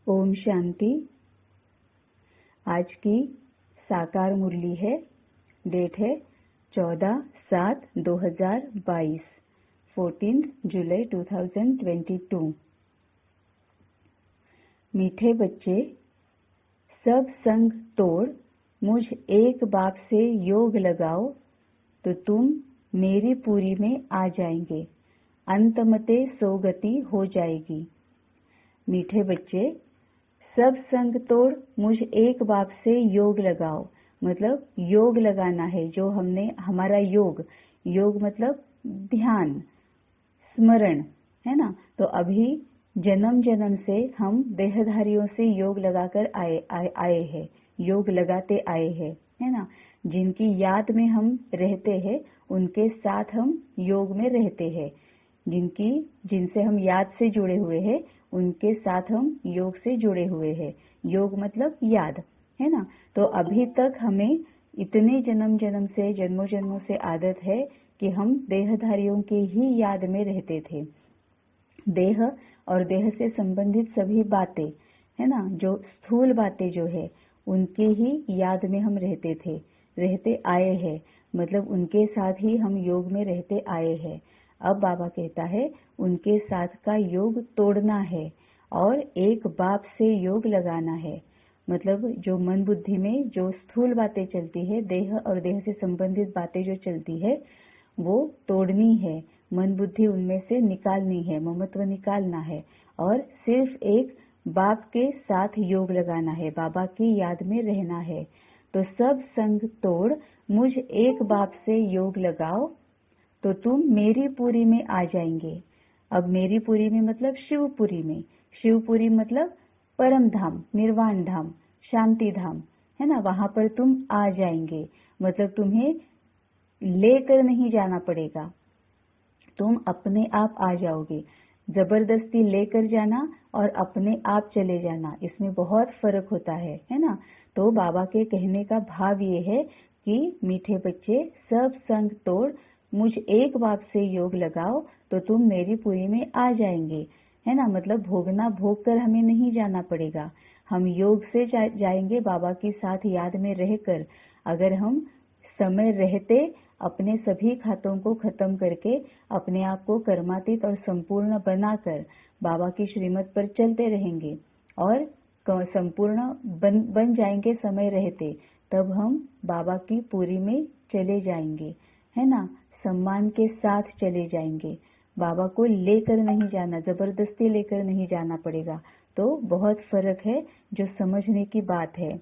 ओम शांति। आज की साकार मुरली है। डेट है 14/7/2022, 14 जुलाई 2022। मीठे बच्चे, सब संग तोड़ मुझ एक बाप से योग लगाओ तो तुम मेरी पूरी में आ जाएंगे। अंतमते सोगति हो जाएगी। मीठे बच्चे, सब संग तोड़ मुझ एक बाप से योग लगाओ। मतलब योग लगाना है। जो हमारा योग मतलब ध्यान, स्मरण है ना। तो अभी जन्म जन्म से हम देहधारियों से योग लगाकर आए हैं, योग लगाते आए हैं, है ना। जिनकी याद में हम रहते हैं उनके साथ हम योग में रहते हैं। जिनसे हम याद से जुड़े हुए हैं उनके साथ हम योग से जुड़े हुए हैं। योग मतलब याद, है ना। तो अभी तक हमें इतने जन्मों जन्मों से आदत है कि हम देहधारियों के ही याद में रहते थे। देह और देह से संबंधित सभी बातें, है ना, जो स्थूल बातें जो है उनके ही याद में हम रहते आए हैं। मतलब उनके साथ ही हम योग में रहते आए हैं। अब बाबा कहता है उनके साथ का योग तोड़ना है और एक बाप से योग लगाना है। मतलब जो मन बुद्धि में जो स्थूल बातें चलती है, देह और देह से संबंधित बातें जो चलती है वो तोड़नी है। मन बुद्धि उनमें से निकालनी है, ममत्व निकालना है और सिर्फ एक बाप के साथ योग लगाना है, बाबा की याद में रहना है। तो सब संग तोड़ मुझ एक बाप से योग लगाओ तो तुम मेरी पूरी में आ जाएंगे। अब मेरी पूरी में मतलब शिवपुरी में। शिवपुरी मतलब परम धाम, निर्वाण धाम, शांति धाम, है ना। वहां पर तुम आ जाएंगे। मतलब तुम्हें लेकर नहीं जाना पड़ेगा, तुम अपने आप आ जाओगे। जबरदस्ती लेकर जाना और अपने आप चले जाना, इसमें बहुत फर्क होता है ना। तो बाबा के कहने का भाव ये है कि मीठे बच्चे, सब संग तोड़ मुझ एक बाप से योग लगाओ तो तुम मेरी पूरी में आ जाएंगे, है ना। मतलब भोग कर हमें नहीं जाना पड़ेगा, हम योग से जाएंगे बाबा की साथ याद में रहकर। अगर हम समय रहते अपने सभी खातों को खत्म करके अपने आप को कर्मातीत और संपूर्ण बनाकर बाबा की श्रीमत पर चलते रहेंगे और संपूर्ण बन जाएंगे समय रहते, तब हम बाबा की पूरी में चले जाएंगे, है ना। सम्मान के साथ चले जाएंगे। बाबा को लेकर नहीं जाना, जबरदस्ती लेकर नहीं जाना पड़ेगा। तो बहुत फर्क है, जो समझने की बात है।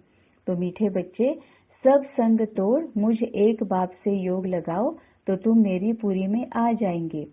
तो मीठे बच्चे, सब संग तोड़ मुझ एक बाप से योग लगाओ तो तुम मेरी पूरी में आ जाएंगे।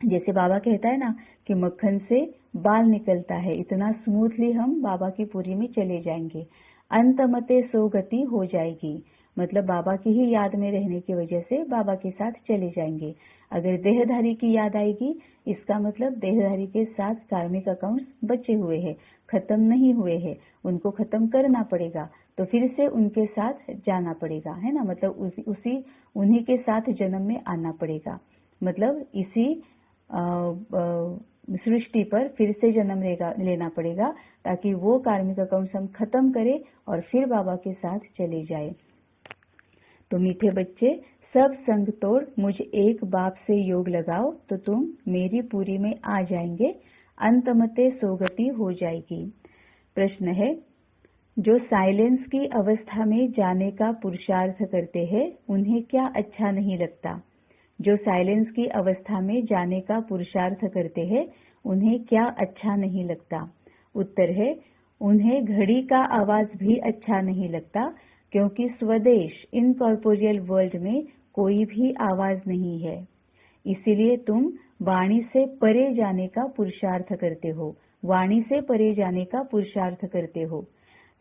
जैसे बाबा कहता है ना कि मक्खन से बाल निकलता है, इतना स्मूथली हम बाबा की पूरी में चले जाएंगे। अंतमते सोगति हो जाएगी। मतलब बाबा की ही याद में रहने की वजह से बाबा के साथ चले जाएंगे। अगर देहधारी की याद आएगी, इसका मतलब देहधारी के साथ कार्मिक अकाउंट्स बचे हुए हैं, खत्म नहीं हुए हैं, उनको खत्म करना पड़ेगा। तो फिर से उनके साथ जाना पड़ेगा, है ना। मतलब उन्हीं के साथ जन्म में आना पड़ेगा। मतलब इसी सृष्टि पर फिर से जन्म लेना पड़ेगा ताकि वो कार्मिक अकाउंट्स हम खत्म करें और फिर बाबा के साथ चले जाए। तो मीठे बच्चे, सब संग तोड़ मुझ एक बाप से योग लगाओ तो तुम मेरी पूरी में आ जाएंगे। अंतमते सोगति हो जाएगी। प्रश्न है, जो साइलेंस की अवस्था में जाने का पुरुषार्थ करते हैं उन्हें क्या अच्छा नहीं लगता? जो साइलेंस की अवस्था में जाने का पुरुषार्थ करते हैं उन्हें क्या अच्छा नहीं लगता? उत्तर है, उन्हें घड़ी का आवाज भी अच्छा नहीं लगता, क्योंकि स्वदेश इनकॉर्पोरियल वर्ल्ड में कोई भी आवाज नहीं है। इसीलिए तुम वाणी से परे जाने का पुरुषार्थ करते हो। वाणी से परे जाने का पुरुषार्थ करते हो।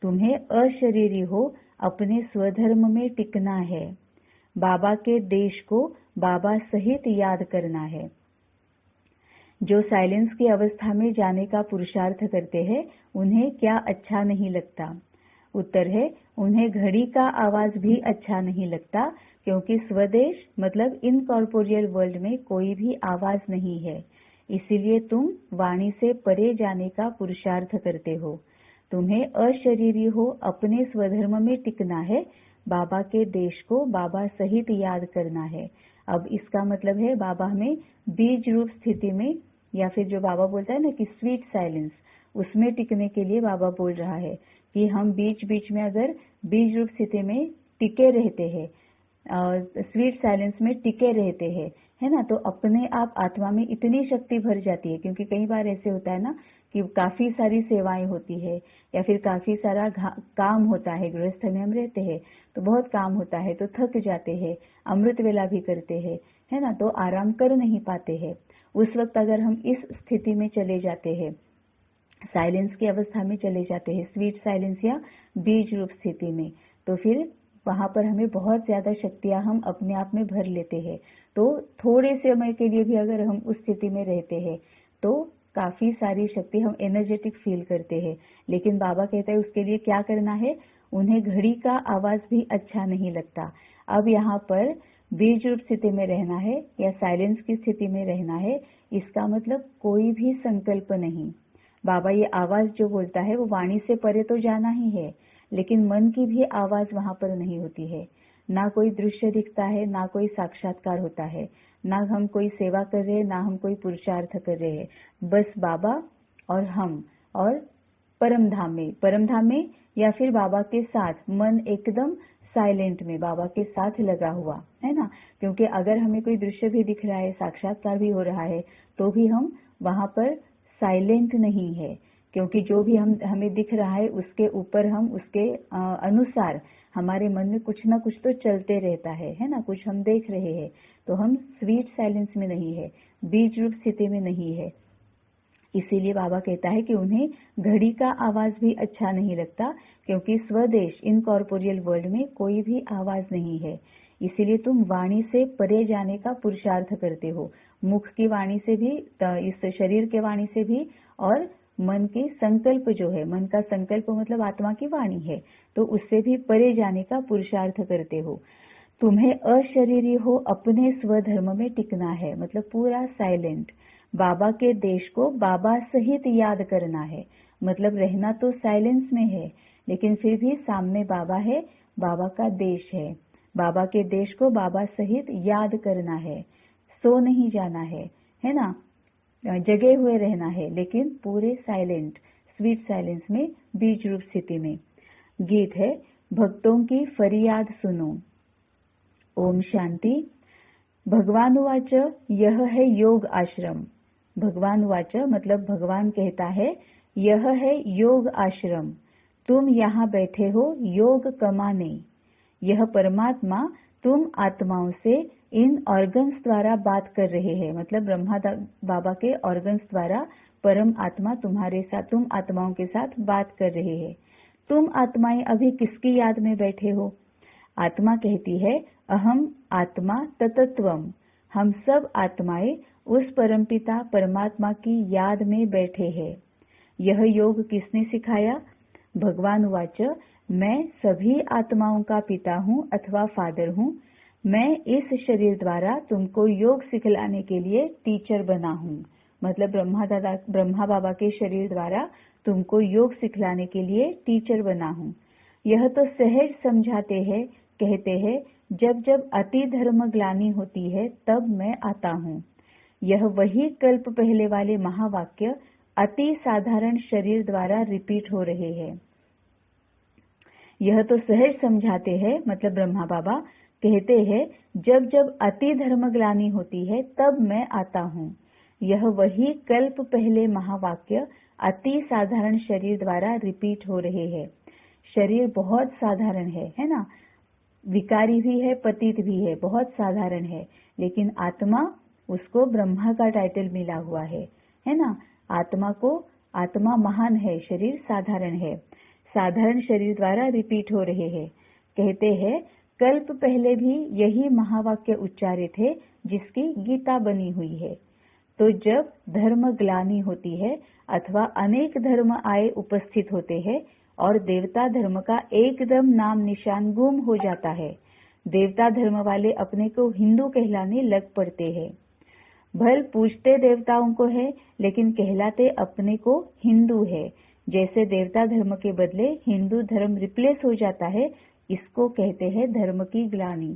तुम्हें अशरीरी हो अपने स्वधर्म में टिकना है। बाबा के देश को बाबा सहित याद करना है। जो साइलेंस की अवस्था में जाने का पुरुषार्थ करते हैं उन्हें क्या अच्छा नहीं लगता? उत्तर है, उन्हें घड़ी का आवाज भी अच्छा नहीं लगता, क्योंकि स्वदेश मतलब इनकॉर्पोरियल वर्ल्ड में कोई भी आवाज नहीं है। इसीलिए तुम वाणी से परे जाने का पुरुषार्थ करते हो। तुम्हें अशरीरी हो अपने स्वधर्म में टिकना है, बाबा के देश को बाबा सहित याद करना है। अब इसका मतलब है बाबा हमें बीज रूप स्थिति में, या फिर जो बाबा बोलता है ना कि स्वीट साइलेंस, उसमें टिकने के लिए बाबा बोल रहा है कि हम बीच बीच में अगर बीज रूप स्थिति में टिके रहते हैं, स्वीट साइलेंस में टिके रहते हैं, है ना, तो अपने आप आत्मा में इतनी शक्ति भर जाती है। क्योंकि कई बार ऐसे होता है ना कि काफी सारी सेवाएं होती है या फिर काफी सारा काम होता है, गृहस्थ में हम रहते हैं तो बहुत काम होता है, तो थक जाते हैं, अमृत वेला भी करते हैं, है ना, तो आराम कर नहीं पाते हैं। उस वक्त अगर हम इस स्थिति में चले जाते हैं, साइलेंस की अवस्था में चले जाते हैं, स्वीट साइलेंस या बीज रूप स्थिति में, तो फिर वहां पर हमें बहुत ज्यादा शक्तियां हम अपने आप में भर लेते हैं। तो थोड़े समय के लिए भी अगर हम उस स्थिति में रहते हैं तो काफी सारी शक्ति, हम एनर्जेटिक फील करते हैं। लेकिन बाबा कहता है उसके लिए क्या करना है, उन्हें घड़ी का आवाज भी अच्छा नहीं लगता। अब यहाँ पर बीज रूप स्थिति में रहना है या साइलेंस की स्थिति में रहना है, इसका मतलब कोई भी संकल्प नहीं। बाबा ये आवाज जो बोलता है वो वाणी से परे तो जाना ही है, लेकिन मन की भी आवाज वहां पर नहीं होती है। ना कोई दृश्य दिखता है, ना कोई साक्षात्कार होता है, ना हम कोई सेवा कर रहे हैं, ना हम कोई पुरुषार्थ कर रहे हैं। बस बाबा और हम और परम धाम में या फिर बाबा के साथ मन एकदम साइलेंट में बाबा के साथ लगा हुआ है ना। क्योंकि अगर हमें कोई दृश्य भी दिख रहा है, साक्षात्कार भी हो रहा है, तो भी हम वहां पर साइलेंट नहीं है। क्योंकि जो भी हमें दिख रहा है उसके ऊपर हम उसके अनुसार हमारे मन में कुछ ना कुछ तो चलते रहता है ना, कुछ हम देख रहे हैं, तो हम स्वीट साइलेंस में नहीं है, बीज रूप स्थिति में नहीं है। इसीलिए बाबा कहता है कि उन्हें घड़ी का आवाज भी अच्छा नहीं लगता, क्योंकि स्वदेश इनकॉर्पोरियल वर्ल्ड में कोई भी आवाज नहीं है। इसीलिए तुम वाणी से परे जाने का पुरुषार्थ करते हो, मुख की वाणी से भी, इस शरीर के वाणी से भी, और मन की संकल्प जो है, मन का संकल्प मतलब आत्मा की वाणी है, तो उससे भी परे जाने का पुरुषार्थ करते हो। तुम्हें अशरीरी हो अपने स्वधर्म में टिकना है, मतलब पूरा साइलेंट। बाबा के देश को बाबा सहित याद करना है, मतलब रहना तो साइलेंस में है, लेकिन फिर भी सामने बाबा है, बाबा का देश है, बाबा के देश को बाबा सहित याद करना है। सो नहीं जाना है ना, जगे हुए रहना है, लेकिन पूरे साइलेंट, स्वीट साइलेंस में, बीज रूप स्थिति में। गीत है, भक्तों की फरियाद सुनो। ओम शांति। भगवान वाच, यह है योग आश्रम। भगवान वाच मतलब भगवान कहता है, यह है योग आश्रम, तुम यहाँ बैठे हो योग कमाने। यह परमात्मा तुम आत्माओं से इन ऑर्गन्स द्वारा बात कर रहे हैं, मतलब ब्रह्मा बाबा के ऑर्गन्स द्वारा परम आत्मा तुम्हारे साथ, तुम आत्माओं के साथ बात कर रहे हैं। तुम आत्माएं अभी किसकी याद में बैठे हो? आत्मा कहती है, अहम आत्मा ततत्वम। हम सब आत्माएं उस परमपिता परमात्मा की याद में बैठे हैं। यह योग किसने सिखाया? भगवान वाच, मैं सभी आत्माओं का पिता हूँ अथवा फादर हूँ। मैं इस शरीर द्वारा तुमको योग सिखलाने के लिए टीचर बना हूँ, मतलब ब्रह्मा बाबा के शरीर द्वारा तुमको योग सिखलाने के लिए टीचर बना हूँ। यह तो सहज समझाते हैं, कहते हैं, जब जब अति धर्म ग्लानि होती है तब मैं आता हूँ। यह वही कल्प पहले वाले महावाक्य अति साधारण शरीर द्वारा रिपीट हो रहे हैं। यह तो सहज समझाते हैं, मतलब ब्रह्मा बाबा कहते हैं, जब जब अति धर्म ग्लानि होती है तब मैं आता हूँ। यह वही कल्प पहले महावाक्य अति साधारण शरीर द्वारा रिपीट हो रहे हैं। शरीर बहुत साधारण है ना, विकारी भी है, पतित भी है, बहुत साधारण है, लेकिन आत्मा, उसको ब्रह्मा का टाइटल मिला हुआ है ना। आत्मा को, आत्मा महान है, शरीर साधारण है। साधारण शरीर द्वारा रिपीट हो रहे हैं। कहते हैं, कल्प पहले भी यही महावाक्य उच्चारित है जिसकी गीता बनी हुई है। तो जब धर्म ग्लानि होती है अथवा अनेक धर्म आए उपस्थित होते हैं और देवता धर्म का एकदम नाम निशान गुम हो जाता है, देवता धर्म वाले अपने को हिंदू कहलाने लग पड़ते हैं। भल पूजते देवताओं को है लेकिन कहलाते अपने को हिंदू है। जैसे देवता धर्म के बदले हिंदू धर्म रिप्लेस हो जाता है, इसको कहते हैं धर्म की ग्लानि।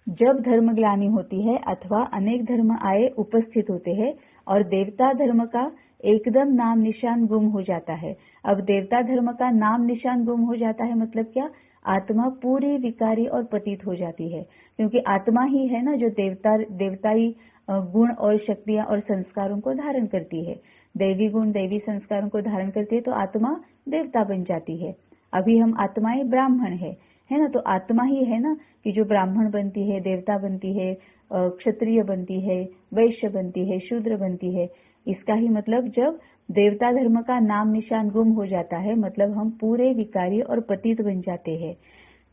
जब धर्म ग्लानि होती है अथवा अनेक धर्म आए उपस्थित होते हैं और देवता धर्म का एकदम नाम निशान गुम हो जाता है। अब देवता धर्म का नाम निशान गुम हो जाता है मतलब क्या? आत्मा पूरी विकारी और पतित हो जाती है, क्योंकि आत्मा ही है ना जो देवताई गुण और शक्तियां और संस्कारों को धारण करती है। दैवी गुण दैवी संस्कारों को धारण करती है तो आत्मा देवता बन जाती है। अभी हम आत्माएं ब्राह्मण है ना, तो आत्मा ही है ना कि जो ब्राह्मण बनती है, देवता बनती है, क्षत्रिय बनती है, वैश्य बनती है, शूद्र बनती है। इसका ही मतलब जब देवता धर्म का नाम निशान गुम हो जाता है मतलब हम पूरे विकारी और पतित बन जाते हैं।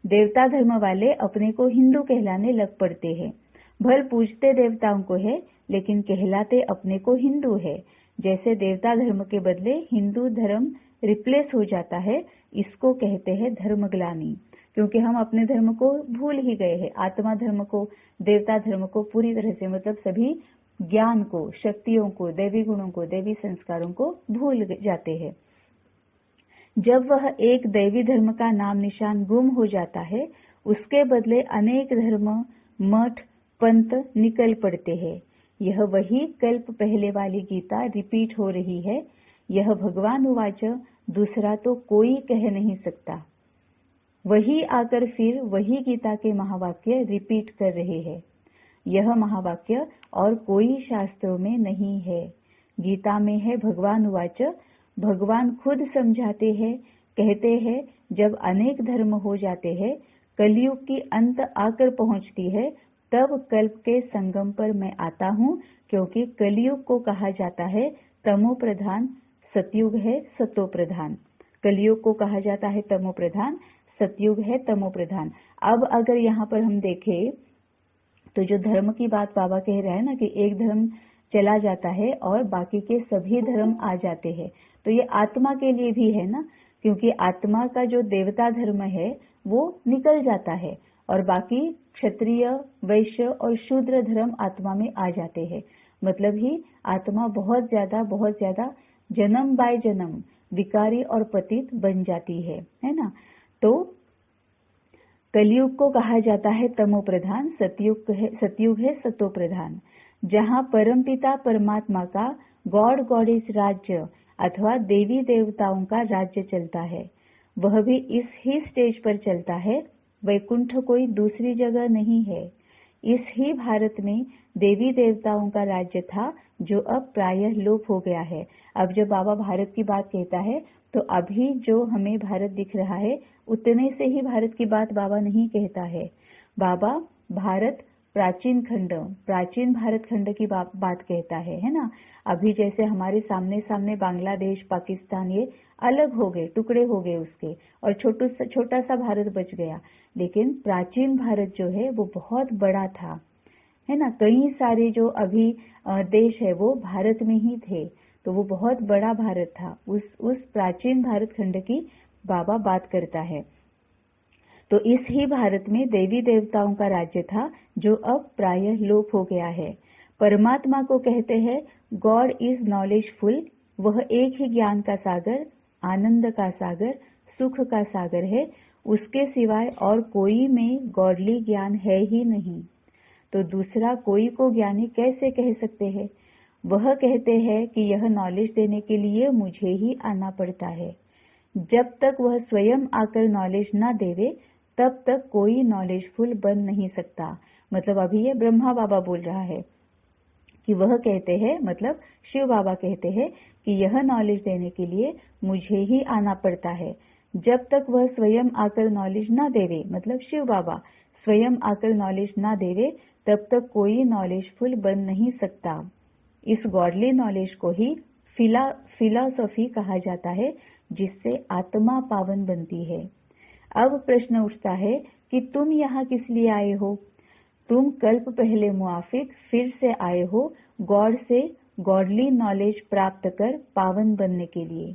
देवता धर्म वाले अपने को हिंदू कहलाने लग पड़ते हैं। भल पूजते देवताओं को है लेकिन कहलाते अपने को हिंदू है। जैसे देवता धर्म के बदले हिंदू धर्म रिप्लेस हो जाता है, इसको कहते हैं धर्मग्लानि। क्योंकि हम अपने धर्म को भूल ही गए हैं, आत्मा धर्म को, देवता धर्म को पूरी तरह से, मतलब सभी ज्ञान को, शक्तियों को, दैवी गुणों को, दैवी संस्कारों को भूल जाते हैं। जब वह एक दैवी धर्म का नाम निशान गुम हो जाता है, उसके बदले अनेक धर्म, मठ, पंथ निकल पड़ते हैं। यह वही कल्प पहले वाली गीता रिपीट हो रही है। यह भगवान उवाच, दूसरा तो कोई कह नहीं सकता। वही आकर फिर वही गीता के महावाक्य रिपीट कर रहे हैं। यह महावाक्य और कोई शास्त्रों में नहीं है, गीता में है। भगवान उवाच, भगवान खुद समझाते हैं, कहते हैं जब अनेक धर्म हो जाते हैं, कलयुग की अंत आकर पहुंचती है, तब कल्प के संगम पर मैं आता हूँ, क्योंकि कलयुग को कहा जाता है तमो प्रधान, सतयुग है सतो प्रधान। कलयुग को कहा जाता है तमो प्रधान, सतयुग है तमो प्रधान। अब अगर यहाँ पर हम देखें तो जो धर्म की बात बाबा कह रहे हैं ना कि एक धर्म चला जाता है और बाकी के सभी धर्म आ जाते हैं, तो ये आत्मा के लिए भी है ना, क्योंकि आत्मा का जो देवता धर्म है वो निकल जाता है और बाकी क्षत्रिय, वैश्य और शूद्र धर्म आत्मा में आ जाते हैं। मतलब ही आत्मा बहुत ज्यादा जन्म बाय जन्म विकारी और पतित बन जाती है ना। तो कलयुग को कहा जाता है तमो प्रधान, सतयुग है सतो प्रधान, जहाँ परमपिता परमात्मा का गॉड गॉडेस राज्य अथवा देवी देवताओं का राज्य चलता है। वह भी इस ही स्टेज पर चलता है, वैकुंठ कोई दूसरी जगह नहीं है। इस ही भारत में देवी देवताओं का राज्य था, जो अब प्रायः लोप हो गया है। अब जब बाबा भारत की बात कहता है तो अभी जो हमें भारत दिख रहा है उतने से ही भारत की बात बाबा नहीं कहता है। बाबा भारत प्राचीन भारत खंड की बात कहता है ना। अभी जैसे हमारे सामने बांग्लादेश, पाकिस्तान ये अलग हो गए, टुकड़े हो गए उसके, और छोटा सा भारत बच गया। लेकिन प्राचीन भारत जो है वो बहुत बड़ा था, है ना। कई सारे जो अभी देश है वो भारत में ही थे, तो वो बहुत बड़ा भारत था। उस प्राचीन भारत खंड की बाबा बात करता है। तो इस ही भारत में देवी देवताओं का राज्य था, जो अब प्रायः लोप हो गया है। परमात्मा को कहते हैं गॉड इज नॉलेजफुल। वह एक ही ज्ञान का सागर, आनंद का सागर, सुख का सागर है। उसके सिवाय और कोई में गॉडली ज्ञान है ही नहीं। तो दूसरा कोई को ज्ञानी कैसे कह सकते हैं? वह कहते हैं कि यह नॉलेज देने के लिए मुझे ही आना पड़ता है। जब तक वह स्वयं आकर नॉलेज न देवे तब तक कोई नॉलेजफुल बन नहीं सकता। मतलब अभी ये ब्रह्मा बाबा बोल रहा है कि वह कहते हैं, मतलब शिव बाबा कहते हैं कि यह नॉलेज देने के लिए मुझे ही आना पड़ता है। जब तक वह स्वयं आकर नॉलेज न देवे, मतलब शिव बाबा स्वयं आकर नॉलेज न देवे, तब तक कोई नॉलेजफुल बन नहीं सकता। इस गॉडली नॉलेज को ही फिलॉसफी कहा जाता है, जिससे आत्मा पावन बनती है। अब प्रश्न उठता है कि तुम यहाँ किस लिए आए हो? तुम कल्प पहले मुआफिक फिर से आए हो गॉड से गॉडली नॉलेज प्राप्त कर पावन बनने के लिए।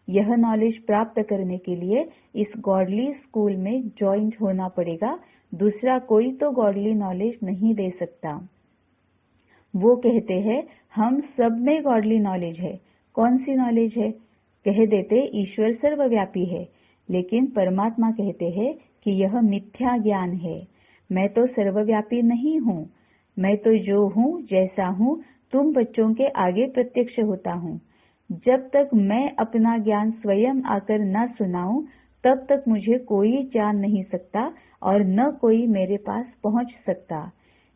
यह नॉलेज प्राप्त करने के लिए इस गॉडली स्कूल में ज्वाइंट होना पड़ेगा। दूसरा कोई तो गॉडली नॉलेज नहीं दे सकता। वो कहते हैं हम सब में गॉडली नॉलेज है। कौन सी नॉलेज है? कह देते ईश्वर सर्वव्यापी है, लेकिन परमात्मा कहते हैं कि यह मिथ्या ज्ञान है। मैं तो सर्वव्यापी नहीं हूँ, मैं तो जो हूँ जैसा हूँ तुम बच्चों के आगे प्रत्यक्ष होता हूँ। जब तक मैं अपना ज्ञान स्वयं आकर न सुनाऊं, तब तक मुझे कोई जान नहीं सकता और न कोई मेरे पास पहुंच सकता।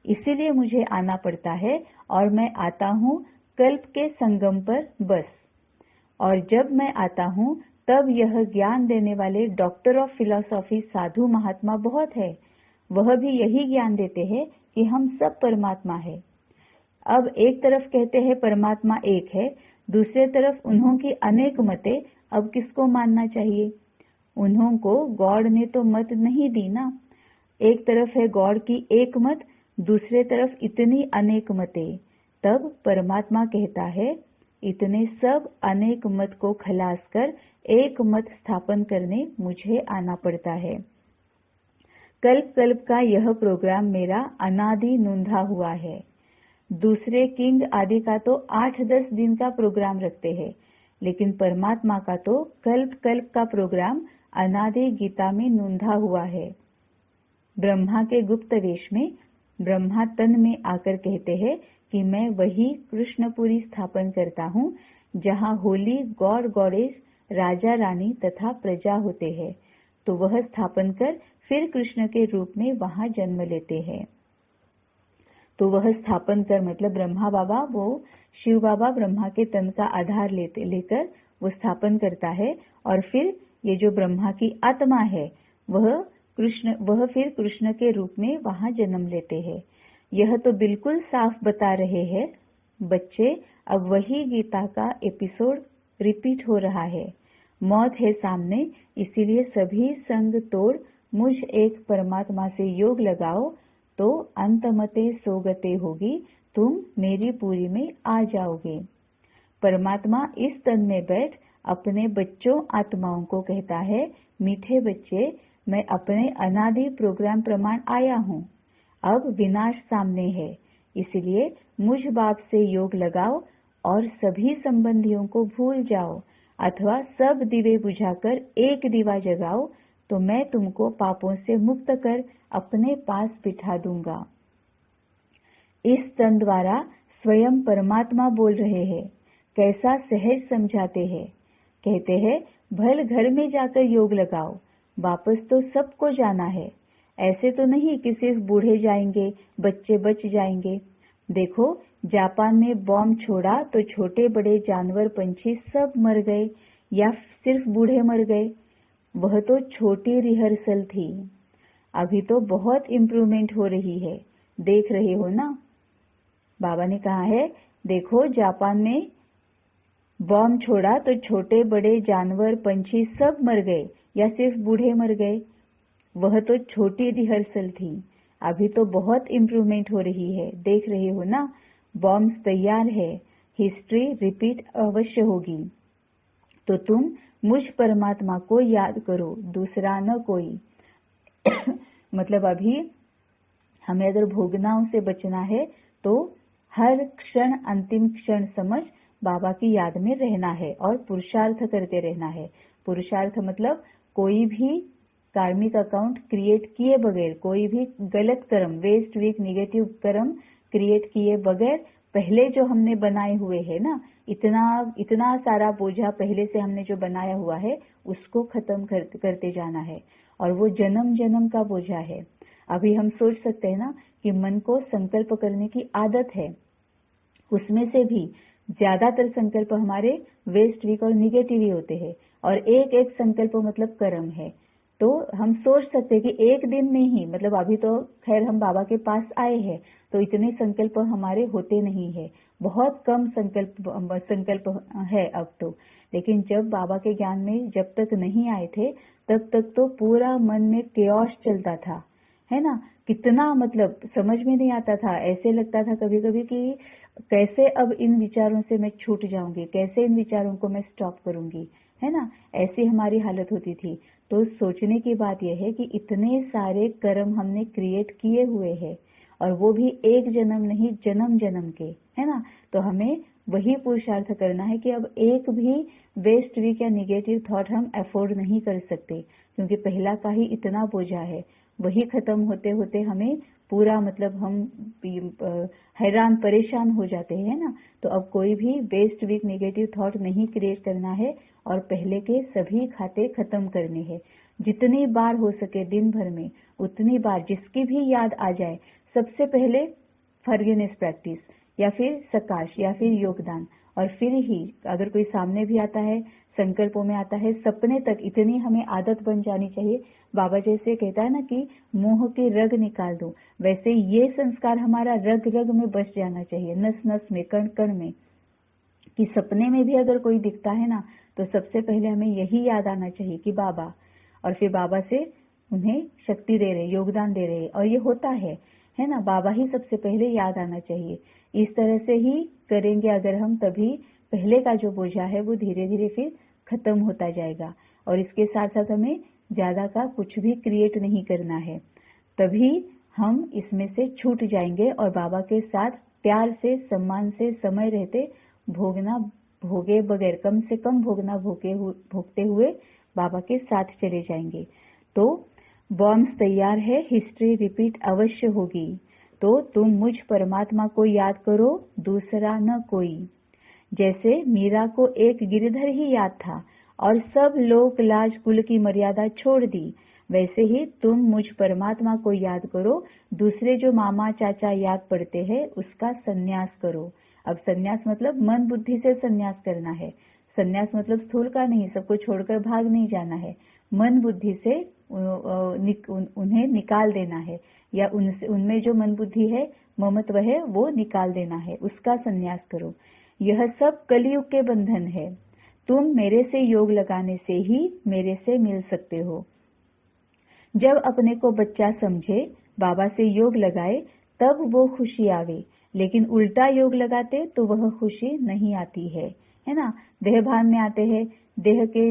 इसीलिए मुझे आना पड़ता है और मैं आता हूँ कल्प के संगम पर बस। और जब मैं आता हूँ तब यह ज्ञान देने वाले डॉक्टर ऑफ फिलॉसफी साधु महात्मा बहुत है। वह भी यही ज्ञान देते हैं कि हम सब परमात्मा है। अब एक तरफ कहते हैं परमात्मा एक है, दूसरे तरफ उन्हों की अनेक मतें। अब किसको मानना चाहिए? उन्हों को गॉड ने तो मत नहीं दी ना। एक तरफ है गॉड की एक मत, दूसरे तरफ इतनी अनेक मतें। तब परमात्मा कहता है इतने सब अनेक मत को खलास कर एक मत स्थापन करने मुझे आना पड़ता है। कल्प कल्प का यह प्रोग्राम मेरा अनादि नूंधा हुआ है। दूसरे किंग आदि का तो 8-10 दिन का प्रोग्राम रखते हैं, लेकिन परमात्मा का तो कल्प कल्प का प्रोग्राम अनादि गीता में नूंधा हुआ है। ब्रह्मा के गुप्त वेश में ब्रह्मा तन में आकर कहते हैं कि मैं वही कृष्णपुरी स्थापन करता हूँ जहाँ होली गॉड गॉडेस, राजा रानी तथा प्रजा होते हैं। तो वह स्थापन कर फिर कृष्ण के रूप में वहां जन्म लेते हैं। तो वह स्थापन कर मतलब ब्रह्मा बाबा, वो शिव बाबा ब्रह्मा के तन का आधार लेकर वो स्थापन करता है। और फिर ये जो ब्रह्मा की आत्मा है वह फिर कृष्ण के रूप में वहां जन्म लेते हैं। यह तो बिल्कुल साफ बता रहे हैं बच्चे, अब वही गीता का एपिसोड रिपीट हो रहा है। मौत है सामने, इसीलिए सभी संग तोड़ मुझ एक परमात्मा से योग लगाओ, तो अंतमते सोगते होगी, तुम मेरी पूरी में आ जाओगे। परमात्मा इस तन में बैठ अपने बच्चों आत्माओं को कहता है, मीठे बच्चे, मैं अपने अनादि प्रोग्राम प्रमाण आया हूँ। अब विनाश सामने है, इसलिए मुझ बाप से योग लगाओ और सभी संबंधियों को भूल जाओ, अथवा सब दिवे बुझाकर एक दिवा जगाओ, तो मैं तुमको पापों से मुक्त कर अपने पास बिठा दूंगा। इस तन द्वारा स्वयं परमात्मा बोल रहे हैं। कैसा सहज समझाते हैं। कहते हैं भल घर में जाकर योग लगाओ, वापस तो सबको जाना है। ऐसे तो नहीं कि सिर्फ बूढ़े जाएंगे, बच्चे बच जाएंगे। देखो जापान में बॉम्ब छोड़ा तो छोटे बड़े जानवर पंछी सब मर गए, या सिर्फ बूढ़े मर गए। वह तो छोटी रिहर्सल थी। अभी तो बहुत इम्प्रूवमेंट हो रही है, देख रहे हो ना। बाबा ने कहा है देखो जापान में बॉम्ब छोड़ा तो छोटे बड़े जानवर पंछी सब मर गए, या सिर्फ बूढ़े मर गए। वह तो छोटी रिहर्सल थी, अभी तो बहुत इम्प्रूवमेंट हो रही है, देख रहे हो ना। बॉम्ब्स तैयार है, हिस्ट्री रिपीट अवश्य होगी। तो तुम मुझ परमात्मा को याद करो, दूसरा न कोई। मतलब अभी हमें अगर भोगनाओं से बचना है तो हर क्षण अंतिम क्षण समझ बाबा की याद में रहना है और पुरुषार्थ करते रहना है। पुरुषार्थ मतलब कोई भी कार्मिक अकाउंट क्रिएट किए बगैर, कोई भी गलत कर्म, वेस्ट वीक निगेटिव कर्म क्रिएट किए बगैर, पहले जो हमने बनाए हुए है ना, इतना सारा बोझा पहले से हमने जो बनाया हुआ है उसको खत्म करते जाना है। और वो जन्म जन्म का बोझा है। अभी हम सोच सकते हैं ना कि मन को संकल्प करने की आदत है, उसमें से भी ज्यादातर संकल्प हमारे वेस्ट वीक और निगेटिव ही होते हैं, और एक एक संकल्प मतलब कर्म है। तो हम सोच सकते हैं कि एक दिन में ही, मतलब अभी तो खैर हम बाबा के पास आए हैं तो इतने संकल्प हमारे होते नहीं है, बहुत कम संकल्प है अब तो। लेकिन जब बाबा के ज्ञान में जब तक नहीं आए थे तब तक तो पूरा मन में केओस चलता था, है ना। कितना मतलब समझ में नहीं आता था, ऐसे लगता था कभी कभी कि कैसे अब इन विचारों से मैं छूट जाऊंगी, कैसे इन विचारों को मैं स्टॉप करूंगी, है ना। ऐसी हमारी हालत होती थी। तो सोचने की बात यह है कि इतने सारे कर्म हमने क्रिएट किए हुए हैं और वो भी एक जन्म नहीं, जन्म जन्म के, है ना। तो हमें वही पुरुषार्थ करना है कि अब एक भी वेस्ट वीक या निगेटिव थॉट हम अफोर्ड नहीं कर सकते, क्योंकि पहला का ही इतना बोझा है। वही खत्म होते होते हमें पूरा मतलब हम हैरान परेशान हो जाते हैं ना। तो अब कोई भी वेस्ट वीक नेगेटिव थॉट नहीं क्रिएट करना है और पहले के सभी खाते खत्म करने हैं। जितनी बार हो सके दिन भर में उतनी बार जिसकी भी याद आ जाए, सबसे पहले फॉरगिवनेस प्रैक्टिस या फिर सकाश या फिर योगदान, और फिर ही अगर कोई सामने भी आता है, संकल्पों में आता है, सपने तक इतनी हमें आदत बन जानी चाहिए। बाबा जैसे कहता है ना कि मोह के रग निकाल दो, वैसे ये संस्कार हमारा रग रग में बस जाना चाहिए, नस नस में, कण कण में, कि सपने में भी अगर कोई दिखता है ना तो सबसे पहले हमें यही याद आना चाहिए कि बाबा, और फिर बाबा से उन्हें शक्ति दे रहे, योगदान दे रहे, और ये होता है ना। बाबा ही सबसे पहले याद आना चाहिए। इस तरह से ही करेंगे अगर हम, तभी पहले का जो बोझा है वो धीरे धीरे फिर खत्म होता जाएगा। और इसके साथ साथ हमें ज्यादा का कुछ भी क्रिएट नहीं करना है, तभी हम इसमें से छूट जाएंगे और बाबा के साथ प्यार से, सम्मान से, समय रहते भोगना भोगे बगैर, कम से कम भोगना भोगते हुए बाबा के साथ चले जाएंगे। तो बॉम्ब्स तैयार है, हिस्ट्री रिपीट अवश्य होगी। तो तुम मुझ परमात्मा को याद करो, दूसरा न कोई। जैसे मीरा को एक गिरधर ही याद था और सब लोक लाज कुल की मर्यादा छोड़ दी, वैसे ही तुम मुझ परमात्मा को याद करो, दूसरे जो मामा चाचा याद पड़ते हैं उसका संन्यास करो। अब संन्यास मतलब मन बुद्धि से संन्यास करना है। संन्यास मतलब स्थूल का नहीं, सबको छोड़कर भाग नहीं जाना है। मन बुद्धि से उन्हें निकाल देना है, या उनमें जो मन बुद्धि है, ममत्व है, वो निकाल देना है, उसका संन्यास करो। यह सब कलयुग के बंधन है। तुम मेरे से योग लगाने से ही मेरे से मिल सकते हो। जब अपने को बच्चा समझे, बाबा से योग लगाए, तब वो खुशी आवे, लेकिन उल्टा योग लगाते तो वह खुशी नहीं आती है ना। देह भान में आते हैं, देह के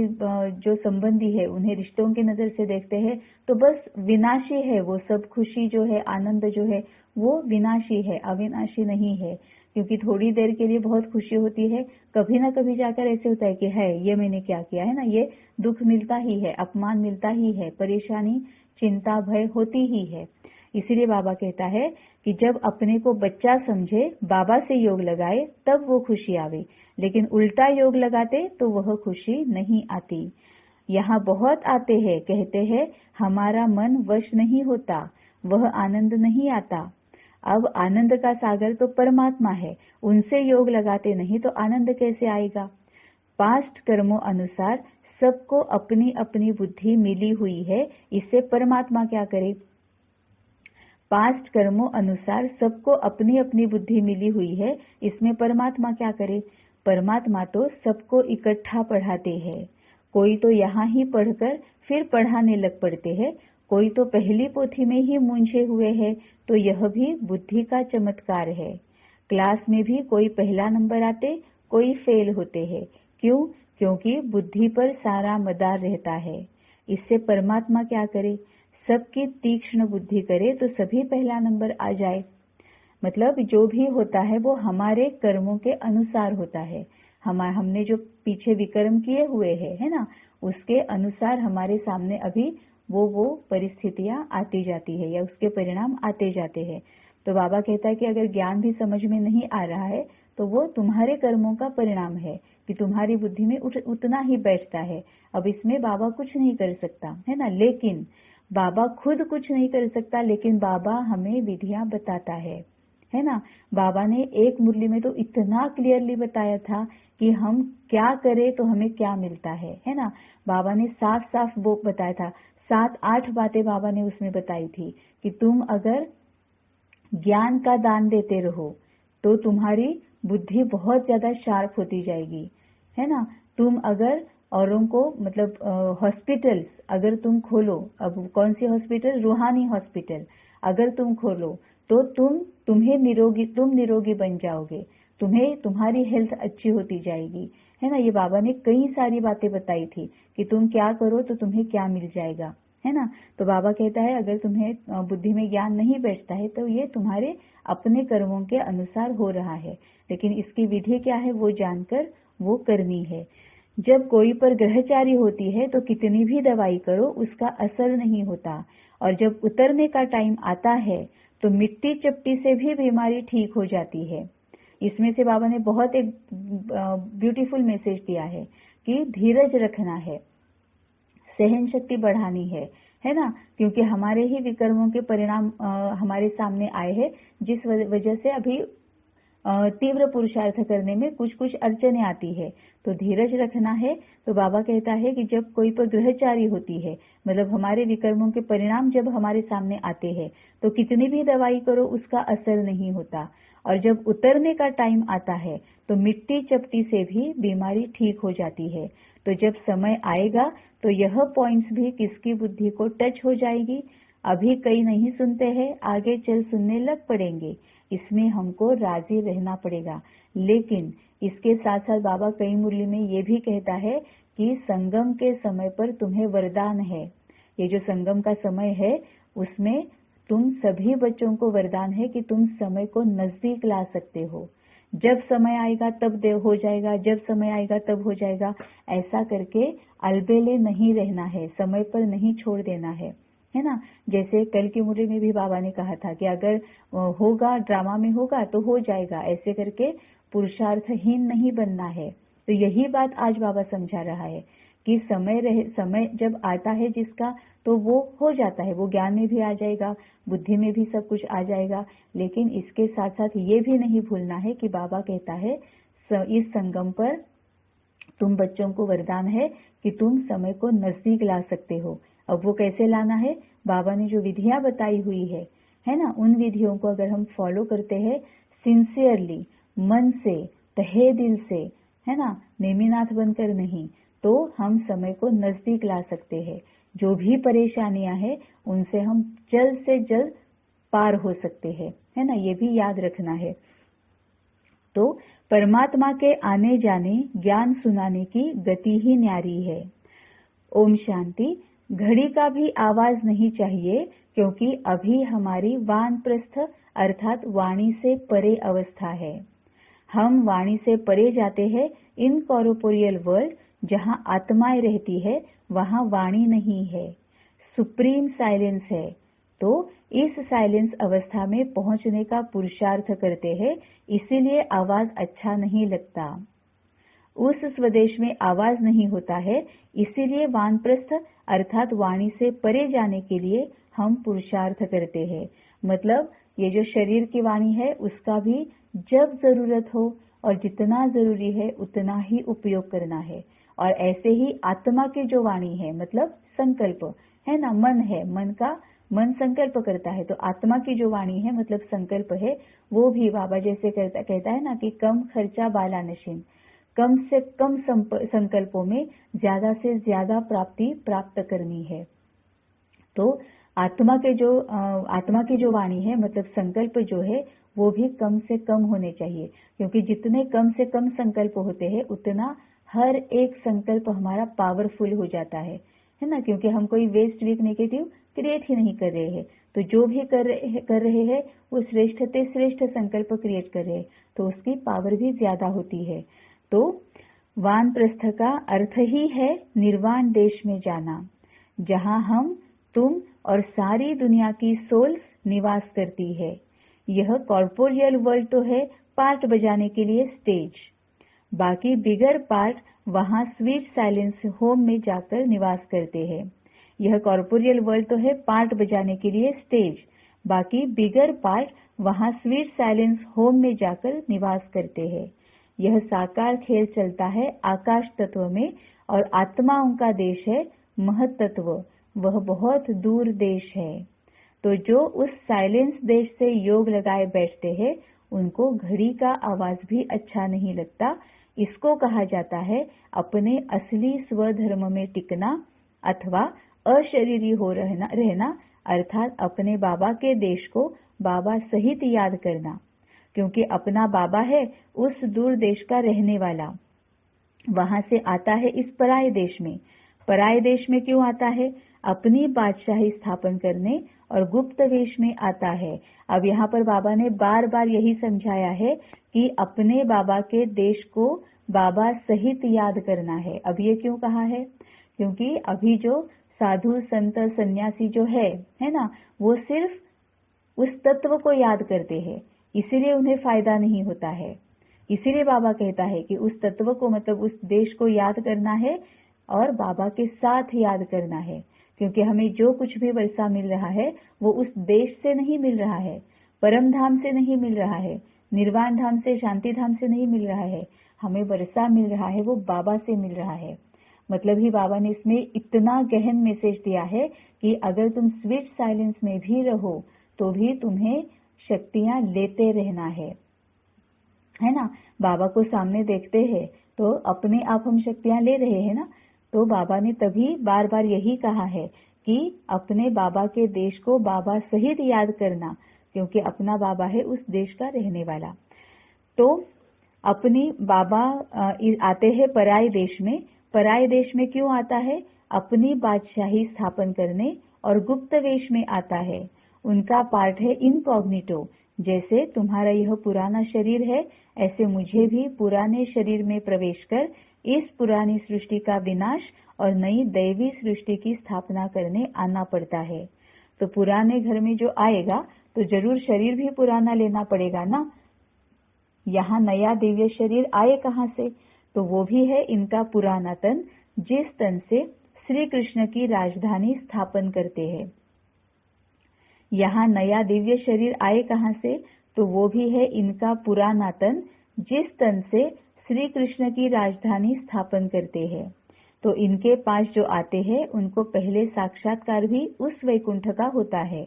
जो संबंधी है उन्हें रिश्तों की नजर से देखते हैं, तो बस विनाशी है वो सब। खुशी जो है, आनंद जो है, वो विनाशी है, अविनाशी नहीं है। क्योंकि थोड़ी देर के लिए बहुत खुशी होती है, कभी ना कभी जाकर ऐसे होता है कि है ये मैंने क्या किया, है ना। ये दुख मिलता ही है, अपमान मिलता ही है, परेशानी, चिंता, भय होती ही है। इसीलिए बाबा कहता है कि जब अपने को बच्चा समझे, बाबा से योग लगाए, तब वो खुशी आवे, लेकिन उल्टा योग लगाते तो वह खुशी नहीं आती। यहाँ बहुत आते हैं, कहते हैं हमारा मन वश नहीं होता, वह आनंद नहीं आता। अब आनंद का सागर तो परमात्मा है, उनसे योग लगाते नहीं तो आनंद कैसे आएगा। पास्ट कर्मों अनुसार सबको अपनी अपनी बुद्धि मिली हुई है, इससे परमात्मा क्या करे। पास्ट कर्मों अनुसार सबको अपनी अपनी बुद्धि मिली हुई है, इसमें परमात्मा क्या करे। परमात्मा तो सबको इकट्ठा पढ़ाते हैं। कोई तो यहाँ ही पढ़कर फिर पढ़ाने लग पड़ते हैं, कोई तो पहली पोथी में ही मूंझे हुए हैं, तो यह भी बुद्धि का चमत्कार है। क्लास में भी कोई पहला नंबर आते, कोई फेल होते हैं। क्यों? क्योंकि बुद्धि पर सारा मदार रहता है। इससे परमात्मा क्या करे, सबकी तीक्ष्ण बुद्धि करे तो सभी पहला नंबर आ जाए। मतलब जो भी होता है वो हमारे कर्मों के अनुसार होता है। हमने जो पीछे विकर्म किए हुए हैं, है ना, उसके अनुसार हमारे सामने अभी वो परिस्थितियां आती जाती है या उसके परिणाम आते जाते हैं। तो बाबा कहता है कि अगर ज्ञान भी समझ में नहीं आ रहा है तो वो तुम्हारे कर्मों का परिणाम है कि तुम्हारी बुद्धि में उतना ही बैठता है। अब इसमें बाबा कुछ नहीं कर सकता, है ना। लेकिन बाबा खुद कुछ नहीं कर सकता, लेकिन बाबा हमें विधियां बताता है ना। बाबा ने एक मुरली में तो इतना क्लियरली बताया था कि हम क्या करें तो हमें क्या मिलता है ना। बाबा ने साफ साफ वो बताया था, 7-8 बातें बाबा ने उसमें बताई थी कि तुम अगर ज्ञान का दान देते रहो तो तुम्हारी बुद्धि बहुत ज्यादा शार्प होती जाएगी, है ना। तुम अगर औरों को मतलब हॉस्पिटल्स अगर तुम खोलो, अब कौन सी हॉस्पिटल, रूहानी हॉस्पिटल अगर तुम खोलो तो तुम निरोगी बन जाओगे, तुम्हारी हेल्थ अच्छी होती जाएगी, है ना। ये बाबा ने कई सारी बातें बताई थी कि तुम क्या करो तो तुम्हें क्या मिल जाएगा, है ना। तो बाबा कहता है अगर तुम्हें बुद्धि में ज्ञान नहीं बैठता है तो ये तुम्हारे अपने कर्मों के अनुसार हो रहा है, लेकिन इसकी विधि क्या है वो जानकर वो करनी है। जब कोई पर ग्रहचारी होती है तो कितनी भी दवाई करो उसका असर नहीं होता, और जब उतरने का टाइम आता है तो मिट्टी चपटी से भी बीमारी ठीक हो जाती है। इसमें से बाबा ने बहुत एक ब्यूटीफुल मैसेज दिया है कि धीरज रखना है, सहन शक्ति बढ़ानी है ना, क्योंकि हमारे ही विकर्मों के परिणाम हमारे सामने आए हैं, जिस वजह से अभी तीव्र पुरुषार्थ करने में कुछ कुछ अड़चने आती है। तो धीरज रखना है। तो बाबा कहता है कि जब कोई पर ग्रहचारी होती है, मतलब हमारे विकर्मों के परिणाम जब हमारे सामने आते हैं तो कितनी भी दवाई करो उसका असर नहीं होता, और जब उतरने का टाइम आता है तो मिट्टी चपटी से भी बीमारी ठीक हो जाती है। तो जब समय आएगा तो यह पॉइंट्स भी किसकी बुद्धि को टच हो जाएगी। अभी कई नहीं सुनते हैं, आगे चल सुनने लग पड़ेंगे, इसमें हमको राजी रहना पड़ेगा। लेकिन इसके साथ साथ बाबा कई मुरली में ये भी कहता है कि संगम के समय पर तुम्हें वरदान है। ये जो संगम का समय है उसमें तुम सभी बच्चों को वरदान है कि तुम समय को नजदीक ला सकते हो। जब समय आएगा तब हो जाएगा, जब समय आएगा तब हो जाएगा, ऐसा करके अलबेले नहीं रहना है, समय पर नहीं छोड़ देना है ना। जैसे कल की मुरली में भी बाबा ने कहा था कि अगर होगा, ड्रामा में होगा तो हो जाएगा, ऐसे करके पुरुषार्थहीन नहीं बनना है। तो यही बात आज बाबा समझा रहा है कि समय जब आता है जिसका तो वो हो जाता है, वो ज्ञान में भी आ जाएगा, बुद्धि में भी सब कुछ आ जाएगा। लेकिन इसके साथ साथ ये भी नहीं भूलना है कि बाबा कहता है इस संगम पर तुम बच्चों को वरदान है कि तुम समय को नजदीक ला सकते हो। अब वो कैसे लाना है, बाबा ने जो विधियां बताई हुई है ना, उन विधियों को अगर हम फॉलो करते हैं सिंसियरली, मन से, तहे दिल से, है ना, नेमीनाथ बनकर नहीं, तो हम समय को नजदीक ला सकते हैं। जो भी परेशानियां हैं उनसे हम जल्द से जल्द पार हो सकते हैं, है ना, ये भी याद रखना है। तो परमात्मा के आने जाने, ज्ञान सुनाने की गति ही न्यारी है। ओम शांति। घड़ी का भी आवाज नहीं चाहिए, क्योंकि अभी हमारी वानप्रस्थ अर्थात वाणी से परे अवस्था है। हम वाणी से परे जाते हैं इनकॉर्पोरियल वर्ल्ड, जहां आत्माएं रहती है वहां वाणी नहीं है, सुप्रीम साइलेंस है। तो इस साइलेंस अवस्था में पहुंचने का पुरुषार्थ करते हैं, इसीलिए आवाज अच्छा नहीं लगता। उस स्वदेश में आवाज नहीं होता है, इसीलिए वानप्रस्थ अर्थात वाणी से परे जाने के लिए हम पुरुषार्थ करते हैं। मतलब ये जो शरीर की वाणी है उसका भी जब जरूरत हो और जितना जरूरी है उतना ही उपयोग करना है। और ऐसे ही आत्मा की जो वाणी है, मतलब संकल्प है ना, मन है, मन संकल्प करता है, तो आत्मा की जो वाणी है मतलब संकल्प है, वो भी बाबा जैसे कहता है ना कि कम खर्चा बाला नशीन, कम से कम संकल्पों में ज्यादा से ज्यादा प्राप्ति प्राप्त करनी है। तो आत्मा की जो वाणी है मतलब संकल्प जो है वो भी कम से कम होने चाहिए, क्योंकि जितने कम से कम संकल्प होते हैं उतना हर एक संकल्प हमारा पावरफुल हो जाता है ना, क्योंकि हम कोई वेस्ट वीक नेगेटिव क्रिएट ही नहीं कर रहे हैं। तो जो भी कर रहे हैं वो श्रेष्ठ से श्रेष्ठ संकल्प क्रिएट कर रहे हैं, तो उसकी पावर भी ज्यादा होती है। तो वानप्रस्थ का अर्थ ही है निर्वाण देश में जाना, जहां हम, तुम और सारी दुनिया की सोल्स निवास करती है। यह कॉर्पोरियल वर्ल्ड तो है पार्ट बजाने के लिए स्टेज, बाकी बिगर पार्ट वहां स्वीट साइलेंस होम में जाकर निवास करते हैं। यह कॉर्पोरियल वर्ल्ड तो है पार्ट बजाने के लिए स्टेज, बाकी बिगर पार्ट वहां स्वीट साइलेंस होम में जाकर निवास करते हैं। यह साकार खेल चलता है आकाश तत्व में, और आत्माओं का देश है महत तत्व, वह बहुत दूर देश है। तो जो उस साइलेंस देश से योग लगाए बैठते हैं उनको घड़ी का आवाज भी अच्छा नहीं लगता। इसको कहा जाता है अपने असली स्वधर्म में टिकना अथवा अशरीरी हो रहना, अर्थात अपने बाबा के देश को बाबा सहित याद करना, क्योंकि अपना बाबा है उस दूर देश का रहने वाला, वहां से आता है इस पराये देश में। पराये देश में क्यों आता है? अपनी बादशाही स्थापन करने और गुप्त वेश में आता है। अब यहाँ पर बाबा ने बार बार यही समझाया है कि अपने बाबा के देश को बाबा सहित याद करना है। अब ये क्यों कहा है? क्योंकि अभी जो साधु संत सन्यासी जो है ना, वो सिर्फ उस तत्व को याद करते हैं, इसीलिए उन्हें फायदा नहीं होता है। इसीलिए बाबा कहता है कि उस तत्व को मतलब उस देश को याद करना है और बाबा के साथ याद करना है। क्योंकि हमें जो कुछ भी वर्षा मिल रहा है वो उस देश से नहीं मिल रहा है, परम धाम से नहीं मिल रहा है, निर्वाण धाम से, शांति धाम से नहीं मिल रहा है। हमें वर्षा मिल रहा है वो बाबा से मिल रहा है। मतलब ही बाबा ने इसमें इतना गहन मैसेज दिया है कि अगर तुम स्वीट साइलेंस में भी रहो तो भी तुम्हें शक्तियां लेते रहना है ना। बाबा को सामने देखते हैं तो अपने आप हम शक्तियां ले रहे हैं ना। तो बाबा ने तभी बार बार यही कहा है कि अपने बाबा के देश को बाबा सहित याद करना, क्योंकि अपना बाबा है उस देश का रहने वाला। तो अपनी बाबा आते हैं पराये देश में। पराये देश में क्यों आता है? अपनी बादशाही स्थापन करने और गुप्त वेश में आता है। उनका पार्ट है इनकॉग्निटो। जैसे तुम्हारा यह पुराना शरीर है, ऐसे मुझे भी पुराने शरीर में प्रवेश कर इस पुरानी सृष्टि का विनाश और नई दैवी सृष्टि की स्थापना करने आना पड़ता है। तो पुराने घर में जो आएगा तो जरूर शरीर भी पुराना लेना पड़ेगा ना। यहाँ नया दिव्य शरीर आए कहाँ से? तो वो भी है इनका पुराना तन, जिस तन से श्री कृष्ण की राजधानी स्थापन करते हैं। यहाँ नया दिव्य शरीर आए कहाँ से? तो वो भी है इनका पुराना तन, जिस तन से श्री कृष्ण की राजधानी स्थापन करते हैं। तो इनके पास जो आते हैं उनको पहले साक्षात्कार भी उस वैकुंठ का होता है।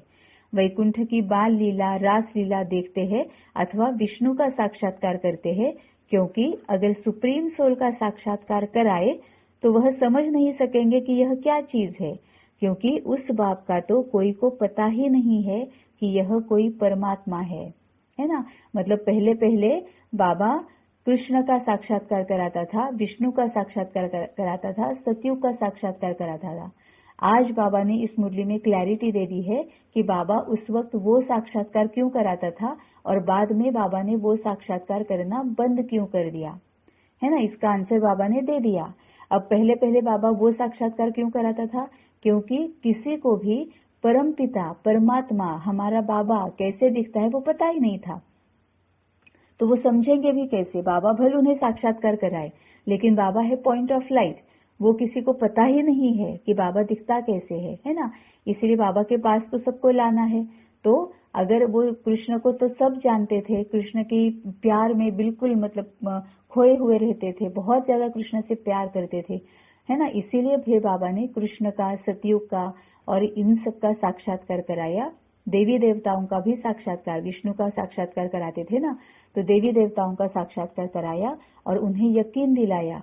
वैकुंठ की बाल लीला, रास लीला देखते हैं अथवा विष्णु का साक्षात्कार करते हैं, क्योंकि अगर सुप्रीम सोल का साक्षात्कार कराए तो वह समझ नहीं सकेंगे कि यह क्या चीज है, क्योंकि उस बाप का तो कोई को पता ही नहीं है कि यह कोई परमात्मा है ना। मतलब पहले पहले बाबा कृष्ण का साक्षात्कार कराता था, विष्णु का साक्षात्कार कराता था, सतयुग का साक्षात्कार कराता था। आज बाबा ने इस मुरली में क्लैरिटी दे दी है कि बाबा उस वक्त वो साक्षात्कार क्यों कराता था और बाद में बाबा ने वो साक्षात्कार करना बंद क्यों कर दिया, है ना। इसका आंसर बाबा ने दे दिया। अब पहले पहले बाबा वो साक्षात्कार क्यों कराता था? क्योंकि किसी को भी परमपिता परमात्मा हमारा बाबा कैसे दिखता है वो पता ही नहीं था। तो वो समझेंगे भी कैसे? बाबा भले उन्हें साक्षात्कार कराए, लेकिन बाबा है पॉइंट ऑफ लाइट, वो किसी को पता ही नहीं है कि बाबा दिखता कैसे है ना। इसलिए बाबा के पास तो सबको लाना है। तो अगर वो कृष्ण को तो सब जानते थे, कृष्ण की प्यार में बिल्कुल मतलब खोए हुए रहते थे, बहुत ज्यादा कृष्ण से प्यार करते थे, है ना। इसीलिए फिर बाबा ने कृष्ण का, सतयुग का और इन सब का साक्षात्कार कराया। देवी देवताओं का भी साक्षात्कार, विष्णु का साक्षात्कार कराते थे ना, तो देवी देवताओं का साक्षात्कार कराया और उन्हें यकीन दिलाया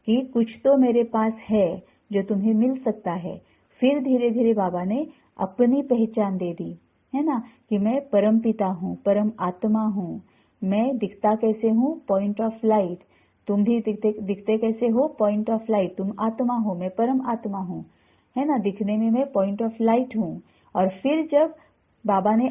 कि कुछ तो मेरे पास है जो तुम्हें मिल सकता है। फिर धीरे धीरे बाबा ने अपनी पहचान दे दी, है ना, कि मैं परम पिता हूँ, परम आत्मा हूँ। मैं दिखता कैसे हूँ? Point of light. तुम भी दिखते कैसे हो? Point of light. तुम आत्मा हो, मैं परम आत्मा हूँ, है ना। दिखने में मैं पॉइंट ऑफ लाइट हूँ। और फिर जब बाबा ने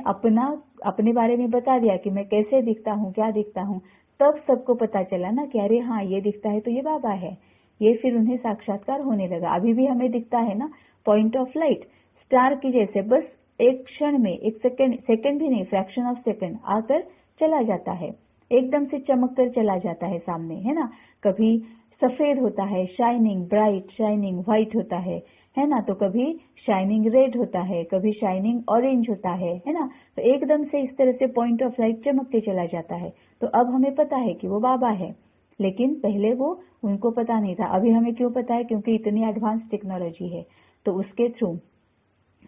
अपने बारे में बता दिया कि मैं कैसे दिखता हूँ, क्या दिखता हूँ, तब सबको पता चला ना कि अरे हाँ, ये दिखता है तो ये बाबा है। ये फिर उन्हें साक्षात्कार होने लगा। अभी भी हमें दिखता है ना, पॉइंट ऑफ लाइट, स्टार की जैसे, बस एक क्षण में, एक सेकंड भी नहीं, फ्रैक्शन ऑफ सेकंड आकर चला जाता है, एकदम से चमक कर चला जाता है सामने, है ना। कभी सफेद होता है, शाइनिंग ब्राइट, शाइनिंग व्हाइट होता है ना। तो कभी शाइनिंग रेड होता है, कभी शाइनिंग ऑरेंज होता है ना। तो एकदम से इस तरह से पॉइंट ऑफ लाइट चमक के चला जाता है। तो अब हमें पता है कि वो बाबा है, लेकिन पहले वो उनको पता नहीं था। अभी हमें क्यों पता है? क्योंकि इतनी एडवांस टेक्नोलॉजी है, तो उसके थ्रू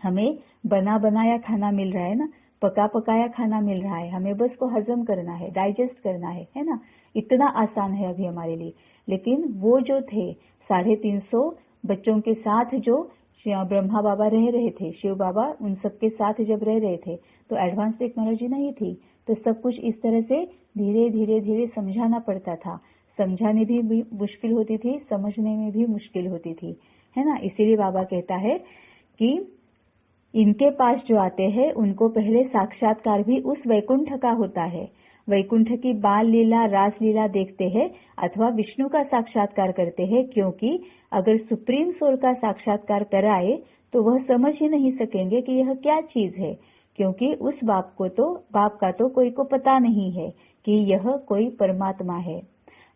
हमें बना बनाया खाना मिल रहा है ना, पका पकाया खाना मिल रहा है। हमें बस को हजम करना है, डाइजेस्ट करना है ना। इतना आसान है अभी हमारे लिए। लेकिन वो जो थे 350 बच्चों के साथ जो ब्रह्मा बाबा रह रहे थे, शिव बाबा उन सबके साथ जब रह रहे थे, तो एडवांस टेक्नोलॉजी नहीं थी। तो सब कुछ इस तरह से धीरे धीरे धीरे समझाना पड़ता था। समझाने भी मुश्किल होती थी, समझने में भी मुश्किल होती थी, है ना। इसीलिए बाबा कहता है कि इनके पास जो आते हैं उनको पहले साक्षात्कार भी उस वैकुंठ का होता है। वैकुंठ की बाल लीला, रास लीला देखते हैं अथवा विष्णु का साक्षात्कार करते हैं, क्योंकि अगर सुप्रीम सोल का साक्षात्कार कराए तो वह समझ ही नहीं सकेंगे कि यह क्या चीज है, क्योंकि उस बाप का तो कोई को पता नहीं है कि यह कोई परमात्मा है।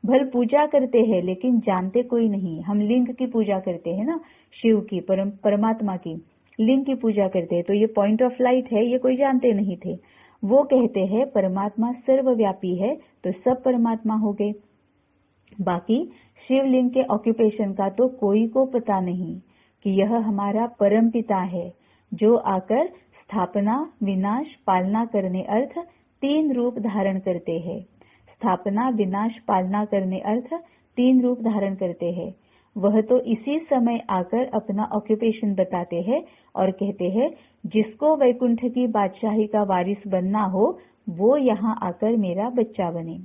भल पूजा करते हैं लेकिन जानते कोई नहीं। हम लिंग की पूजा करते हैं ना, शिव की, परमात्मा की लिंग की पूजा करते हैं, तो ये पॉइंट ऑफ लाइट है, ये कोई जानते नहीं थे। वो कहते हैं परमात्मा सर्वव्यापी है, तो सब परमात्मा हो गए। बाकी शिवलिंग के ऑक्यूपेशन का तो कोई को पता नहीं कि यह हमारा परम पिता है, जो आकर स्थापना, विनाश, पालना करने अर्थ 3 रूप धारण करते हैं। स्थापना, विनाश, पालना करने अर्थ 3 रूप धारण करते हैं। वह तो इसी समय आकर अपना ऑक्यूपेशन बताते हैं और कहते हैं जिसको वैकुंठ की बादशाही का वारिस बनना हो वो यहाँ आकर मेरा बच्चा बने।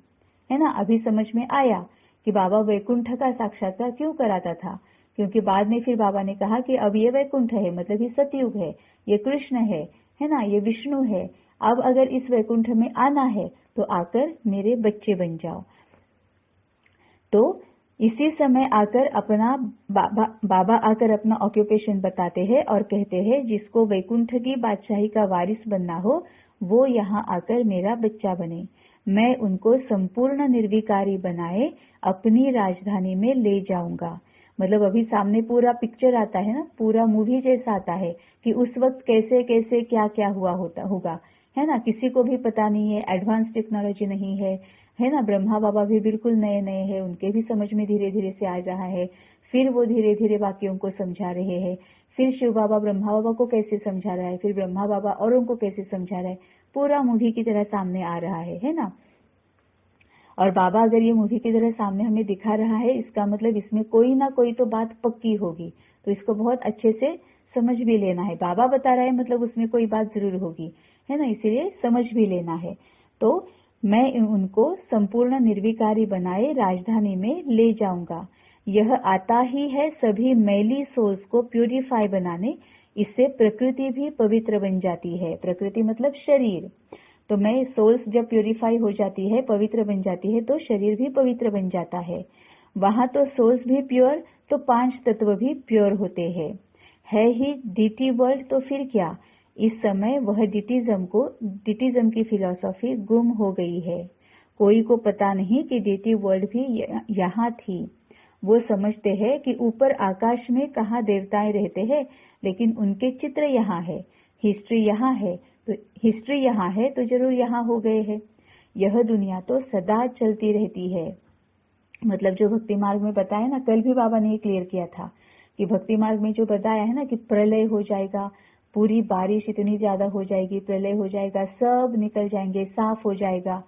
है ना, अभी समझ में आया कि बाबा वैकुंठ का साक्षात्कार क्यों कराता था, क्योंकि बाद में फिर बाबा ने कहा कि अब ये वैकुंठ है, मतलब ये सतयुग है, ये कृष्ण है ना, ये विष्णु है। अब अगर इस वैकुंठ में आना है तो आकर मेरे बच्चे बन जाओ। तो इसी समय आकर अपना बाबा आकर अपना ऑक्यूपेशन बताते हैं और कहते हैं जिसको वैकुंठ की बादशाही का वारिस बनना हो वो यहाँ आकर मेरा बच्चा बने। मैं उनको संपूर्ण निर्विकारी बनाए अपनी राजधानी में ले जाऊंगा। मतलब अभी सामने पूरा पिक्चर आता है ना, पूरा मूवी जैसा आता है कि उस वक्त कैसे कैसे क्या क्या होगा, है ना। किसी को भी पता नहीं है, एडवांस टेक्नोलॉजी नहीं है ना। ब्रह्मा बाबा भी बिल्कुल नए नए हैं, उनके भी समझ में धीरे धीरे से आ रहा है। फिर वो धीरे धीरे बाकियों को समझा रहे हैं। फिर शिव बाबा ब्रह्मा बाबा को कैसे समझा रहा है, फिर ब्रह्मा बाबा औरों को कैसे समझा रहा है, पूरा मूवी की तरह सामने आ रहा है ना। और बाबा अगर ये मूवी की तरह सामने हमें दिखा रहा है, इसका मतलब इसमें कोई ना कोई तो बात पक्की होगी, तो इसको बहुत अच्छे से समझ भी लेना है। बाबा बता रहा है मतलब उसमें कोई बात जरूर होगी, है ना, इसीलिए समझ भी लेना है। तो मैं उनको संपूर्ण निर्विकारी बनाए राजधानी में ले जाऊंगा। यह आता ही है सभी मैली सोल्स को प्यूरिफाई बनाने, इससे प्रकृति भी पवित्र बन जाती है। प्रकृति मतलब शरीर। तो मैं सोल्स जब प्यूरिफाई हो जाती है, पवित्र बन जाती है, तो शरीर भी पवित्र बन जाता है। वहां तो सोल्स भी प्योर, तो 5 तत्व भी प्योर होते हैं। है ही डीटी वर्ल्ड, तो फिर क्या। इस समय वह डिटिज्म की फिलॉसफी गुम हो गई है। कोई को पता नहीं कि डीटी वर्ल्ड भी यहाँ थी। वो समझते हैं कि ऊपर आकाश में कहाँ देवताएं रहते हैं, लेकिन उनके चित्र यहाँ है, हिस्ट्री यहाँ है, तो हिस्ट्री यहाँ है तो जरूर यहाँ हो गए हैं। यह दुनिया तो सदा चलती रहती है। मतलब जो भक्ति मार्ग में बताया ना, कल भी बाबा ने क्लियर किया था कि भक्ति मार्ग में जो बताया है ना कि प्रलय हो जाएगा, पूरी बारिश इतनी ज्यादा हो जाएगी, प्रलय हो जाएगा, सब निकल जाएंगे, साफ हो जाएगा,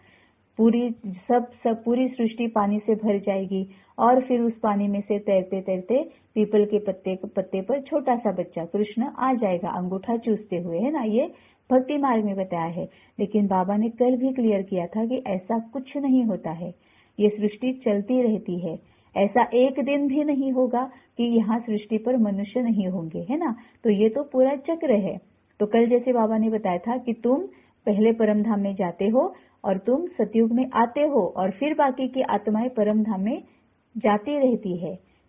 पूरी पूरी सृष्टि पानी से भर जाएगी, और फिर उस पानी में से तैरते तैरते पीपल के पत्ते पर छोटा सा बच्चा कृष्ण आ जाएगा अंगूठा चूसते हुए, है ना। ये भक्ति मार्ग में बताया है। लेकिन बाबा ने कल भी क्लियर किया था कि ऐसा कुछ नहीं होता है, ये सृष्टि चलती रहती है। ऐसा एक दिन भी नहीं होगा कि यहाँ सृष्टि पर मनुष्य नहीं होंगे, है ना। तो ये तो पूरा चक्र है। तो कल जैसे बाबा ने बताया था कि तुम पहले परम धाम में जाते हो और तुम सतयुग में आते हो, और फिर बाकी की आत्माएं परम धाम में जाती रहती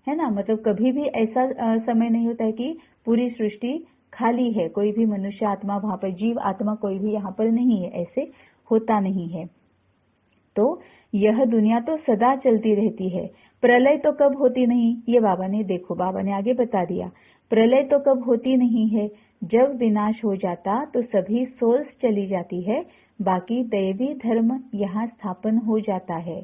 है ना। मतलब कभी भी ऐसा समय नहीं होता है कि पूरी सृष्टि खाली है, कोई भी मनुष्य आत्मा वहां पर, जीव आत्मा कोई भी यहाँ पर नहीं है, ऐसे होता नहीं है। तो यह दुनिया तो सदा चलती रहती है। प्रलय तो कब होती नहीं, ये बाबा ने आगे बता दिया। प्रलय तो कब होती नहीं है, जब विनाश हो जाता तो सभी सोल्स चली जाती है, बाकी दैवी धर्म यहाँ स्थापन हो जाता है।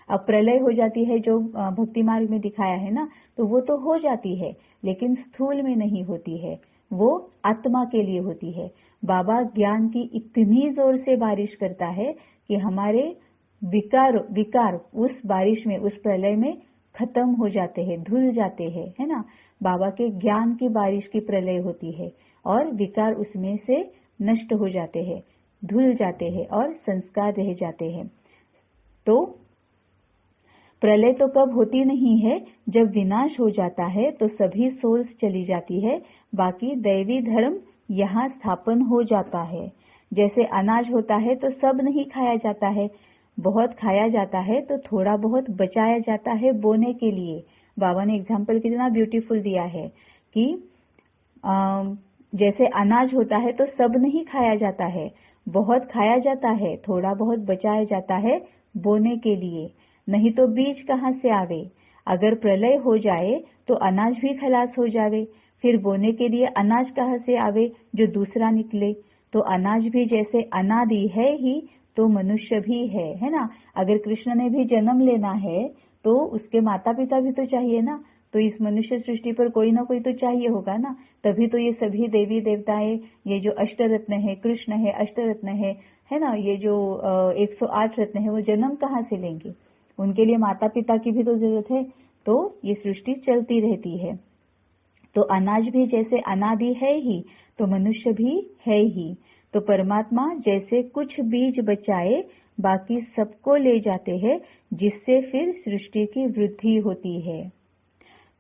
अब प्रलय हो जाती है जो भक्ति मार्ग में दिखाया है ना, तो वो तो हो जाती है, लेकिन स्थूल में नहीं होती है, वो आत्मा के लिए होती है। बाबा ज्ञान की इतनी जोर से बारिश करता है कि हमारे विकार उस बारिश में, उस प्रलय में खत्म हो जाते हैं, धुल जाते हैं, है ना। बाबा के ज्ञान की बारिश की प्रलय होती है और विकार उसमें से नष्ट हो जाते हैं, धुल जाते हैं और संस्कार रह जाते हैं। तो प्रलय तो कब होती नहीं है, जब विनाश हो जाता है तो सभी सोल्स चली जाती है, बाकी दैवी धर्म यहाँ स्थापन हो जाता है। जैसे अनाज होता है तो सब नहीं खाया जाता है, बहुत खाया जाता है तो थोड़ा बहुत बचाया जाता है बोने के लिए। बाबा ने एग्जाम्पल कितना ब्यूटीफुल दिया है कि जैसे अनाज होता है तो सब नहीं खाया जाता है, बहुत खाया जाता है, थोड़ा बहुत बचाया जाता है बोने के लिए, नहीं तो बीज कहाँ से आवे। अगर प्रलय हो जाए तो अनाज भी खलास हो जावे, फिर बोने के लिए अनाज कहाँ से आवे जो दूसरा निकले। तो अनाज भी जैसे अनादि है ही तो मनुष्य भी है ना। अगर कृष्ण ने भी जन्म लेना है तो उसके माता पिता भी तो चाहिए ना, तो इस मनुष्य सृष्टि पर कोई ना कोई तो चाहिए होगा ना, तभी तो ये सभी देवी देवताएं, ये जो अष्टरत्न है, कृष्ण है अष्टरत्न है ना, ये जो 108 रत्न है, वो जन्म कहाँ से लेंगे, उनके लिए माता पिता की भी तो जरूरत है। तो ये सृष्टि चलती रहती है। तो अनाज भी जैसे अनादि है ही तो मनुष्य भी है ही। तो परमात्मा जैसे कुछ बीज बचाए बाकी सबको ले जाते हैं, जिससे फिर सृष्टि की वृद्धि होती है।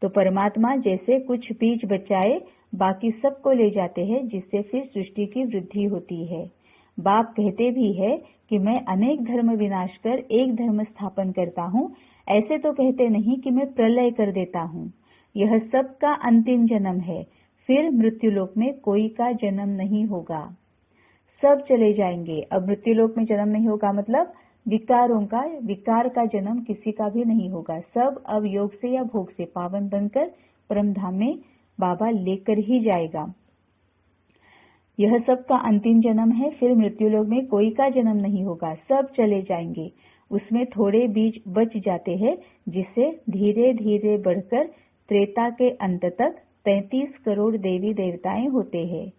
तो परमात्मा जैसे कुछ बीज बचाए बाकी सबको ले जाते हैं, जिससे फिर सृष्टि की वृद्धि होती है। बाप कहते भी है कि मैं अनेक धर्म विनाश कर एक धर्म स्थापन करता हूँ, ऐसे तो कहते नहीं कि मैं प्रलय कर देता हूँ। यह सबका अंतिम जन्म है, फिर मृत्युलोक में कोई का जन्म नहीं होगा, सब चले जाएंगे। अब मृत्युलोक में जन्म नहीं होगा मतलब विकार का जन्म किसी का भी नहीं होगा, सब अब योग से या भोग से पावन बनकर परमधाम में बाबा लेकर ही जाएगा। यह सबका अंतिम जन्म है, फिर मृत्युलोक में कोई का जन्म नहीं होगा, सब चले जाएंगे। उसमें थोड़े बीज बच जाते हैं, जिससे धीरे धीरे बढ़कर त्रेता के अंत तक 33 करोड़ देवी देवताएं होते हैं।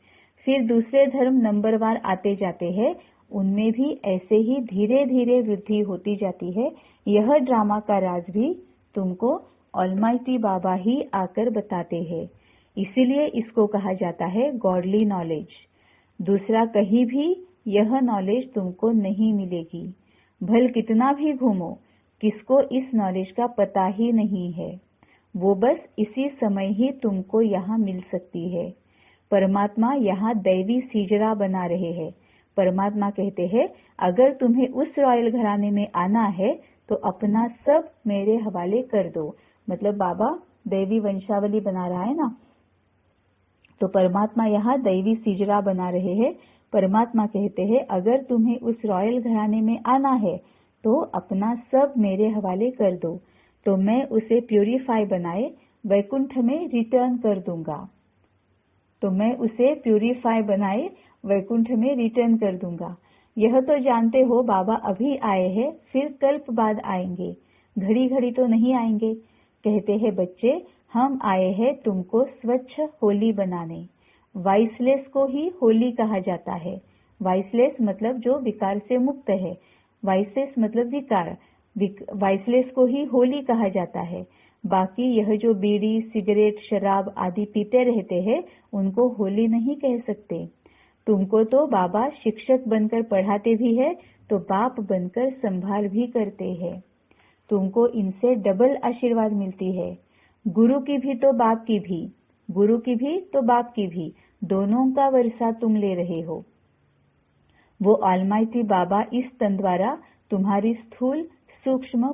फिर दूसरे धर्म नंबरवार आते जाते हैं, उनमें भी ऐसे ही धीरे धीरे वृद्धि होती जाती है। यह ड्रामा का राज भी तुमको ऑलमाइटी बाबा ही आकर बताते हैं, इसीलिए इसको कहा जाता है गॉडली नॉलेज। दूसरा कहीं भी यह नॉलेज तुमको नहीं मिलेगी। भल कितना भी घूमो, किसको इस नॉलेज का पता ही नहीं है, वो बस इसी समय ही तुमको यहाँ मिल सकती है। परमात्मा यहाँ दैवी सीजरा बना रहे हैं। परमात्मा कहते हैं अगर तुम्हें उस रॉयल घराने में आना है तो अपना सब मेरे हवाले कर दो। मतलब बाबा दैवी वंशावली बना रहा है ना, तो परमात्मा यहाँ दैवी सीजरा बना रहे हैं। परमात्मा कहते हैं अगर तुम्हें उस रॉयल घराने में आना है तो अपना सब मेरे हवाले कर दो, तो मैं उसे प्यूरिफाई बनाए वैकुंठ में रिटर्न कर दूंगा। तो मैं उसे प्यूरिफाई बनाए वैकुंठ में रिटर्न कर दूंगा। यह तो जानते हो बाबा अभी आए हैं, फिर कल्प बाद आएंगे, घड़ी घड़ी तो नहीं आएंगे। कहते हैं बच्चे हम आए हैं तुमको स्वच्छ होली बनाने। वाइसलेस को ही होली कहा जाता है। वाइसलेस मतलब जो विकार से मुक्त है, वाइसेस मतलब विकार, वाइसलेस को ही होली कहा जाता है। बाकी यह जो बीड़ी सिगरेट शराब आदि पीते रहते हैं उनको होली नहीं कह सकते। तुमको तो बाबा शिक्षक बनकर पढ़ाते भी है तो बाप बनकर संभाल भी करते हैं। तुमको इनसे डबल आशीर्वाद मिलती है, गुरु की भी तो बाप की भी, गुरु की भी तो बाप की भी, दोनों का वर्षा तुम ले रहे हो। वो ऑलमाइटी बाबा इस तन द्वारा तुम्हारी स्थूल सूक्ष्म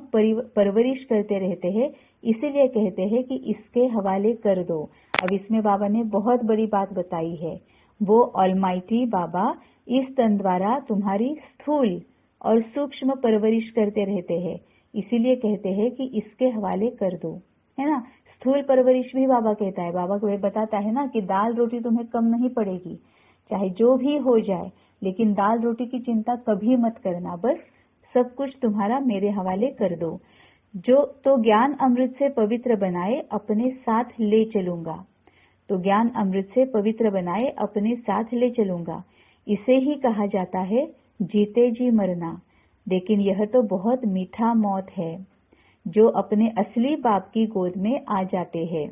परवरिश करते रहते हैं, इसीलिए कहते हैं कि इसके हवाले कर दो। अब इसमें बाबा ने बहुत बड़ी बात बताई है। वो ऑलमाइटी बाबा इस तन द्वारा तुम्हारी स्थूल और सूक्ष्म परवरिश करते रहते हैं, इसीलिए कहते हैं कि इसके हवाले कर दो, है ना। स्थूल परवरिश भी बाबा कहता है, बाबा को बताता है ना कि दाल रोटी तुम्हें कम नहीं पड़ेगी, चाहे जो भी हो जाए, लेकिन दाल रोटी की चिंता कभी मत करना, बस सब कुछ तुम्हारा मेरे हवाले कर दो। जो तो ज्ञान अमृत से पवित्र बनाए अपने साथ ले चलूंगा, तो ज्ञान अमृत से पवित्र बनाए अपने साथ ले चलूंगा, इसे ही कहा जाता है जीते जी मरना। लेकिन यह तो बहुत मीठा मौत है जो अपने असली बाप की गोद में आ जाते हैं।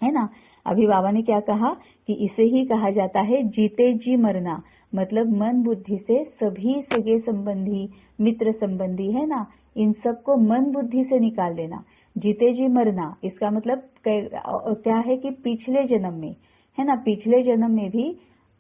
है ना। अभी बाबा ने क्या कहा कि इसे ही कहा जाता है जीते जी मरना, मतलब मन बुद्धि से सभी सगे संबंधी, मित्र संबंधी, है ना, इन सबको मन बुद्धि से निकाल देना। जीते जी मरना इसका मतलब क्या है कि पिछले जन्म में, है ना, पिछले जन्म में भी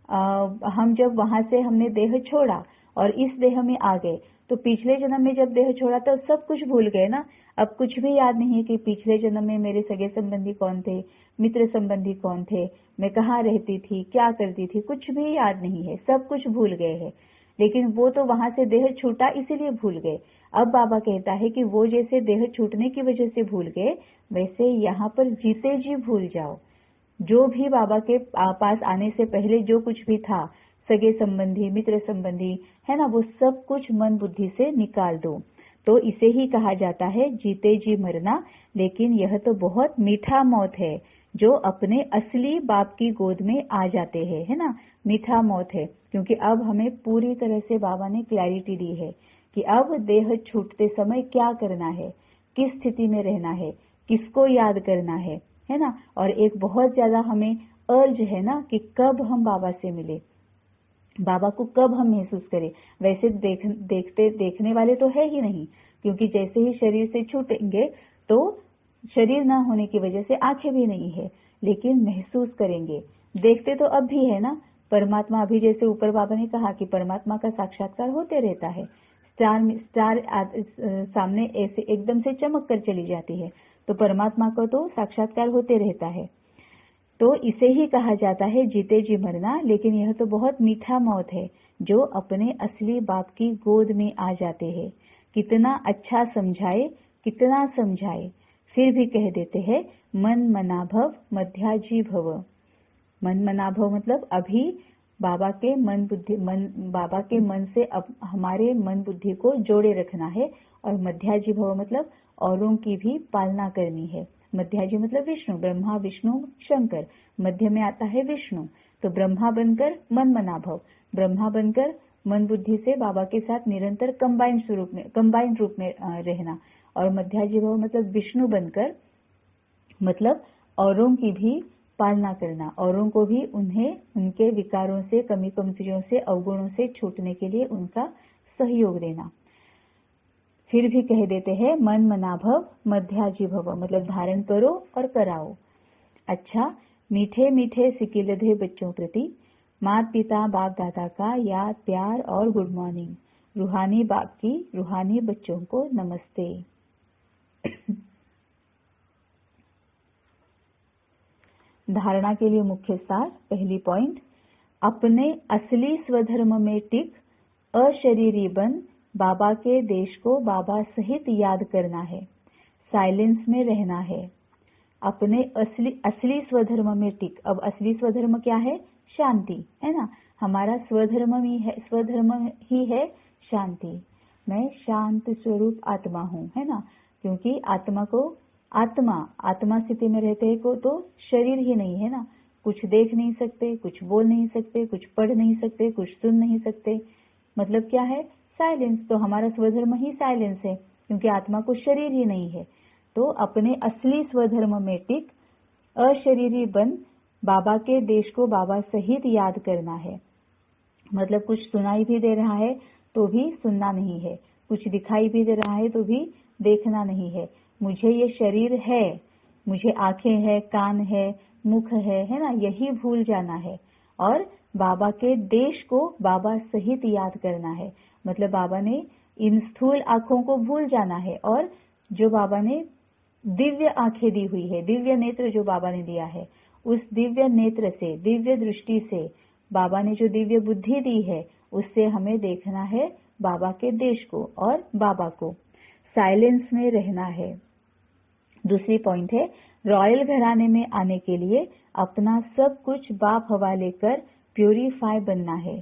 हम जब वहां से हमने देह छोड़ा और इस देह में आ गए, तो पिछले जन्म में जब देह छोड़ा तो सब कुछ भूल गए ना। अब कुछ भी याद नहीं है कि पिछले जन्म में मेरे सगे संबंधी कौन थे, मित्र संबंधी कौन थे, मैं कहाँ रहती थी, क्या करती थी, कुछ भी याद नहीं है, सब कुछ भूल गए हैं। लेकिन वो तो वहां से देह छूटा इसीलिए भूल गए। अब बाबा कहता है कि वो जैसे देह छूटने की वजह से भूल गए, वैसे यहाँ पर जीते जी भूल जाओ। जो भी बाबा के पास आने से पहले जो कुछ भी था, सगे संबंधी, मित्र संबंधी, है ना, वो सब कुछ मन बुद्धि से निकाल दो। तो इसे ही कहा जाता है जीते जी मरना। लेकिन यह तो बहुत मीठा मौत है जो अपने असली बाप की गोद में आ जाते हैं, है ना। मीठा मौत है क्योंकि अब हमें पूरी तरह से बाबा ने क्लैरिटी दी है कि अब देह छूटते समय क्या करना है, किस स्थिति में रहना है, किसको याद करना है ना। और एक बहुत ज्यादा हमें अर्ज है ना कि कब हम बाबा से मिले, बाबा को कब हम महसूस करें। वैसे देखने वाले तो है ही नहीं, क्योंकि जैसे ही शरीर से छूटेंगे तो शरीर ना होने की वजह से आंखें भी नहीं है, लेकिन महसूस करेंगे। देखते तो अब भी है ना, परमात्मा, अभी जैसे ऊपर बाबा ने कहा कि परमात्मा का साक्षात्कार होते रहता है। स्टार सामने ऐसे एकदम से चमक कर चली जाती है, तो परमात्मा का तो साक्षात्कार होते रहता है। तो इसे ही कहा जाता है जीते जी मरना। लेकिन यह तो बहुत मीठा मौत है जो अपने असली बाप की गोद में आ जाते हैं। कितना अच्छा समझाए, कितना समझाए, फिर भी कह देते हैं मन मनाभव मध्याजी भव। मन मनाभव मतलब अभी बाबा के बाबा के मन से अब हमारे मन बुद्धि को जोड़े रखना है। और मध्याजी भव मतलब औरों की भी पालना करनी है। मध्याजी मतलब विष्णु, ब्रह्मा विष्णु शंकर, मध्य में आता है विष्णु। तो ब्रह्मा बनकर मन मनाभव, ब्रह्मा बनकर मन बुद्धि से बाबा के साथ निरंतर कंबाइंड रूप में रहना। और मध्याजी भव मतलब विष्णु बनकर, मतलब औरों की भी पालना करना, औरों को भी उन्हें उनके विकारों से, कमी कमजोरियों से, अवगुणों से छूटने के लिए उनका सहयोग देना। फिर भी कह देते हैं मन मनाभव मध्याजी भव, मतलब धारण करो और कराओ। अच्छा, मीठे मीठे सिकिलधे बच्चों प्रति माता पिता बाप दादा का याद, प्यार और गुड मॉर्निंग। रूहानी बाप की रूहानी बच्चों को नमस्ते। धारणा के लिए मुख्य सार, पहली पॉइंट, अपने असली स्वधर्म में टिक अशरीरी बन बाबा के देश को बाबा सहित याद करना है, साइलेंस में रहना है। अपने असली स्वधर्म में टिक। अब असली स्वधर्म क्या है? शांति, है ना। हमारा स्वधर्म ही है शांति। मैं शांत स्वरूप आत्मा हूँ, है ना। क्योंकि आत्मा को आत्मा स्थिति में रहते हैं को तो शरीर ही नहीं है ना। कुछ देख नहीं सकते, कुछ बोल नहीं सकते, कुछ पढ़ नहीं सकते, कुछ सुन नहीं सकते। मतलब क्या है? साइलेंस। तो हमारा स्वधर्म ही साइलेंस है, क्योंकि आत्मा को शरीर ही नहीं है। तो अपने असली स्वधर्म में टिक अशरीरी बन बाबा के देश को बाबा सहित याद करना है। मतलब कुछ सुनाई भी दे रहा है तो भी सुनना नहीं है, कुछ दिखाई भी दे रहा है तो भी देखना नहीं है। मुझे ये शरीर है, मुझे आंखें है, कान है, मुख है ना, यही भूल जाना है। और बाबा के देश को बाबा सहित याद करना है। मतलब बाबा ने इन स्थूल आंखों को भूल जाना है, और जो बाबा ने दिव्य आंखें दी हुई है, दिव्य नेत्र जो बाबा ने दिया है, उस दिव्य नेत्र से, दिव्य दृष्टि से, बाबा ने जो दिव्य बुद्धि दी है, उससे हमें देखना है बाबा के देश को और बाबा को। साइलेंस में रहना है। दूसरी पॉइंट है, रॉयल घराने में आने के लिए अपना सब कुछ बाप हवाले कर प्यूरिफाई बनना है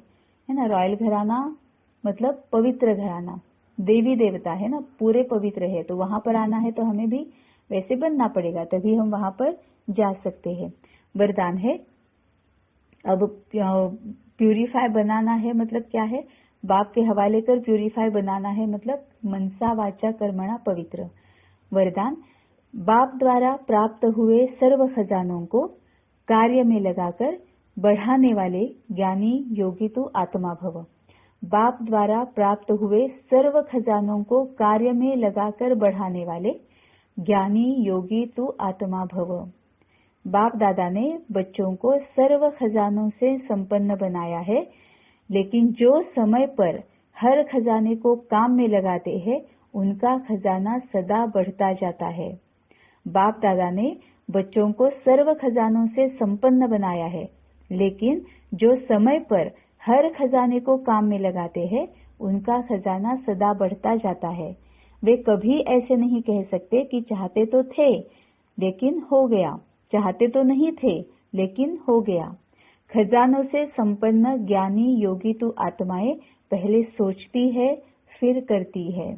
ना। रॉयल घराना मतलब पवित्र घराना, देवी देवता है ना, पूरे पवित्र है। तो वहां पर आना है तो हमें भी वैसे बनना पड़ेगा, तभी हम वहां पर जा सकते हैं। वरदान है, अब प्यूरिफाई बनाना है मतलब क्या है? बाप के हवाले कर प्यूरिफाई बनाना है, मतलब मनसा वाचा कर्मणा पवित्र। वरदान, बाप द्वारा प्राप्त हुए सर्व खजानों को कार्य में लगाकर बढ़ाने वाले ज्ञानी योगी तू आत्मा भव। बाप द्वारा प्राप्त हुए सर्व खजानों को कार्य में लगाकर बढ़ाने वाले ज्ञानी योगी तू आत्मा भव। बाप दादा ने बच्चों को सर्व खजानों से संपन्न बनाया है, लेकिन जो समय पर हर खजाने को काम में लगाते हैं उनका खजाना सदा बढ़ता जाता है। बाप दादा ने बच्चों को सर्व खजानों से संपन्न बनाया है, लेकिन जो समय पर हर खजाने को काम में लगाते हैं उनका खजाना सदा बढ़ता जाता है। वे कभी ऐसे नहीं कह सकते कि चाहते तो थे लेकिन हो गया, चाहते तो नहीं थे लेकिन हो गया। खजानों से संपन्न ज्ञानी योगी तू आत्माएं पहले सोचती है फिर करती है।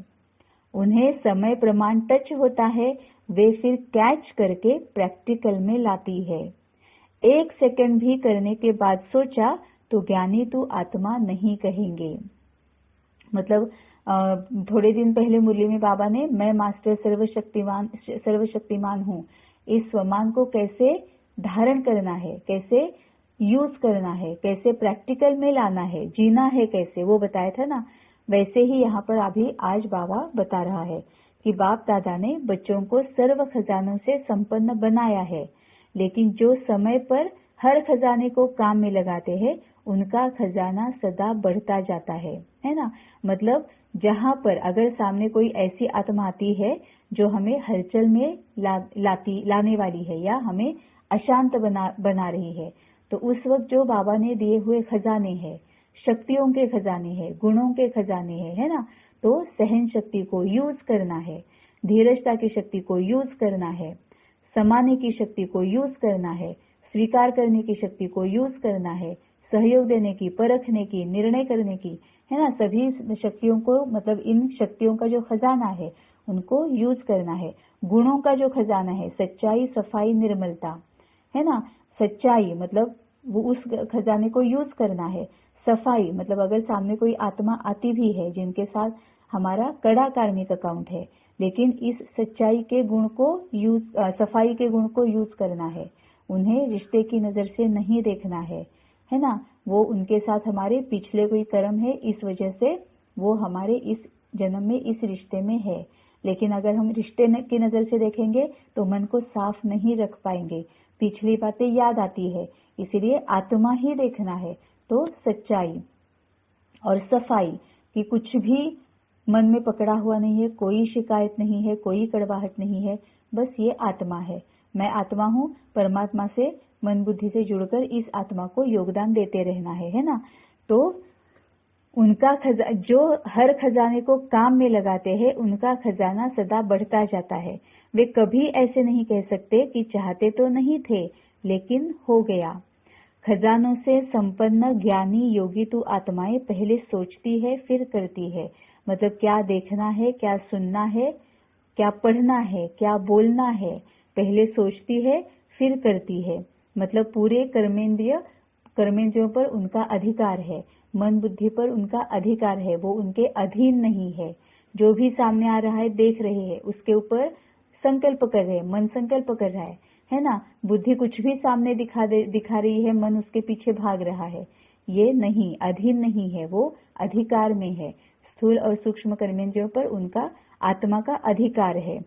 उन्हें समय प्रमाण टच होता है, वे फिर कैच करके प्रैक्टिकल में लाती है। 1 सेकंड भी करने के बाद सोचा तो ज्ञानी तू आत्मा नहीं कहेंगे। मतलब थोड़े दिन पहले मुरली में बाबा ने मैं मास्टर सर्वशक्तिमान हूँ, इस स्वमान को कैसे धारण करना है, कैसे यूज करना है, कैसे प्रैक्टिकल में लाना है, जीना है कैसे, वो बताया था ना। वैसे ही यहाँ पर अभी आज बाबा बता रहा है कि बाप दादा ने बच्चों को सर्व खजानों से संपन्न बनाया है, लेकिन जो समय पर हर खजाने को काम में लगाते हैं उनका खजाना सदा बढ़ता जाता है ना। मतलब जहाँ पर अगर सामने कोई ऐसी आत्मा आती है जो हमें हलचल में लाने वाली है या हमें अशांत बना रही है, तो उस वक्त जो बाबा ने दिए हुए खजाने हैं, शक्तियों के खजाने हैं, गुणों के खजाने हैं, है ना, तो सहन शक्ति को यूज करना है, धीरजता की शक्ति को यूज करना है, समाने की शक्ति को यूज करना है, स्वीकार करने की शक्ति को यूज करना है, सहयोग देने की, परखने की, निर्णय करने की, है ना, सभी शक्तियों को, मतलब इन शक्तियों का जो खजाना है उनको यूज करना है। गुणों का जो खजाना है, सच्चाई, सफाई, निर्मलता, है ना, सच्चाई मतलब वो उस खजाने को यूज करना है। सफाई मतलब अगर सामने कोई आत्मा आती भी है जिनके साथ हमारा कड़ा कार्मिक अकाउंट है, लेकिन इस सच्चाई के गुण को यूज, सफाई के गुण को यूज करना है। उन्हें रिश्ते की नजर से नहीं देखना है ना। वो उनके साथ हमारे पिछले कोई कर्म है, इस वजह से वो हमारे इस जन्म में इस रिश्ते में है। लेकिन अगर हम रिश्ते की नजर से देखेंगे तो मन को साफ नहीं रख पाएंगे, पिछली बातें याद आती है, इसीलिए आत्मा ही देखना है। तो सच्चाई और सफाई कि कुछ भी मन में पकड़ा हुआ नहीं है, कोई शिकायत नहीं है, कोई कड़वाहट नहीं है, बस ये आत्मा है, मैं आत्मा हूँ, परमात्मा से मन बुद्धि से जुड़कर इस आत्मा को योगदान देते रहना है ना। तो उनका जो हर खजाने को काम में लगाते हैं उनका खजाना सदा बढ़ता जाता है। वे कभी ऐसे नहीं कह सकते कि चाहते तो नहीं थे लेकिन हो गया। खजानों से संपन्न ज्ञानी योगी तू आत्माएं पहले सोचती है फिर करती है। मतलब क्या देखना है, क्या सुनना है, क्या पढ़ना है, क्या बोलना है, पहले सोचती है फिर करती है। मतलब पूरे कर्मेंद्रियों पर उनका अधिकार है, मन बुद्धि पर उनका अधिकार है, वो उनके अधीन नहीं है। जो भी सामने आ रहा है, देख रहे हैं, उसके ऊपर संकल्प कर रहे हैं, मन संकल्प कर रहा है ना। बुद्धि कुछ भी सामने दिखा रही है, मन उसके पीछे भाग रहा है, ये नहीं, अधीन नहीं है, वो अधिकार में है। स्थूल और सूक्ष्म कर्मेंद्रियों पर उनका आत्मा का अधिकार है।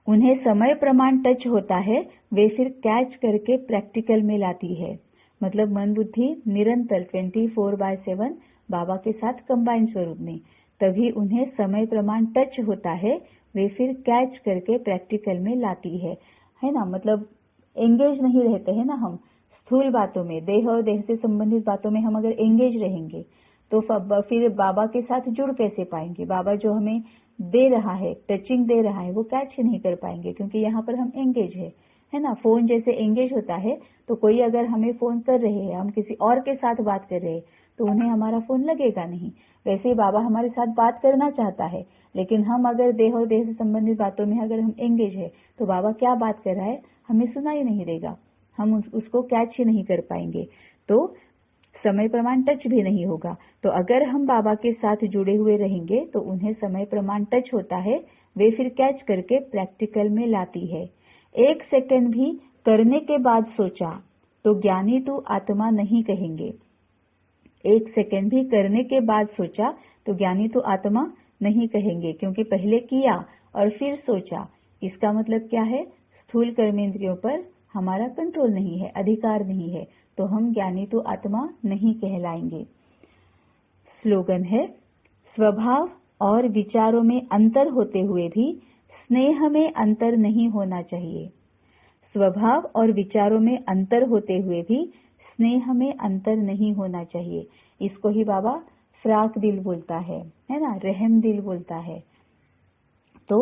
उन्हें समय प्रमाण टच होता है, वे फिर कैच करके प्रैक्टिकल में लाती है। मतलब मन बुद्धि निरंतर 24/7 बाबा के साथ कंबाइंड स्वरूप में, तभी उन्हें समय प्रमाण टच होता है, वे फिर कैच करके प्रैक्टिकल में लाती है ना। मतलब एंगेज नहीं रहते हैं ना हम स्थूल बातों में, देह और देह से संबंधित बातों में हम अगर एंगेज रहेंगे तो फिर बाबा के साथ जुड़ कैसे पाएंगे। बाबा जो हमें दे रहा है, टचिंग दे रहा है, वो कैच नहीं कर पाएंगे क्योंकि यहाँ पर हम एंगेज है ना। फोन जैसे एंगेज होता है तो कोई अगर हमें फोन कर रहे हैं, हम किसी और के साथ बात कर रहे हैं तो उन्हें हमारा फोन लगेगा नहीं। वैसे ही बाबा हमारे साथ बात करना चाहता है, लेकिन हम अगर देह और देह से संबंधित बातों में अगर हम एंगेज है तो बाबा क्या बात कर रहा है हमें सुनाई नहीं देगा, हम उसको कैच ही नहीं कर पाएंगे। तो समय प्रमाण टच भी नहीं होगा। तो अगर हम बाबा के साथ जुड़े हुए रहेंगे तो उन्हें समय प्रमाण टच होता है, वे फिर कैच करके प्रैक्टिकल में लाती है। 1 सेकंड भी करने के बाद सोचा तो ज्ञानी तू आत्मा नहीं कहेंगे। 1 सेकंड भी करने के बाद सोचा तो ज्ञानी तो आत्मा नहीं कहेंगे, क्योंकि पहले किया और फिर सोचा। इसका मतलब क्या है? स्थूल कर्मेंद्रियों पर हमारा कंट्रोल नहीं है, अधिकार नहीं है, तो हम ज्ञानी तो आत्मा नहीं कहलाएंगे। स्लोगन है, स्वभाव और विचारों में अंतर होते हुए भी स्नेह में अंतर नहीं होना चाहिए। स्वभाव और विचारों में अंतर होते हुए भी स्नेह में अंतर नहीं होना चाहिए। इसको ही बाबा फ्राक दिल बोलता है ना, रहम दिल बोलता है। तो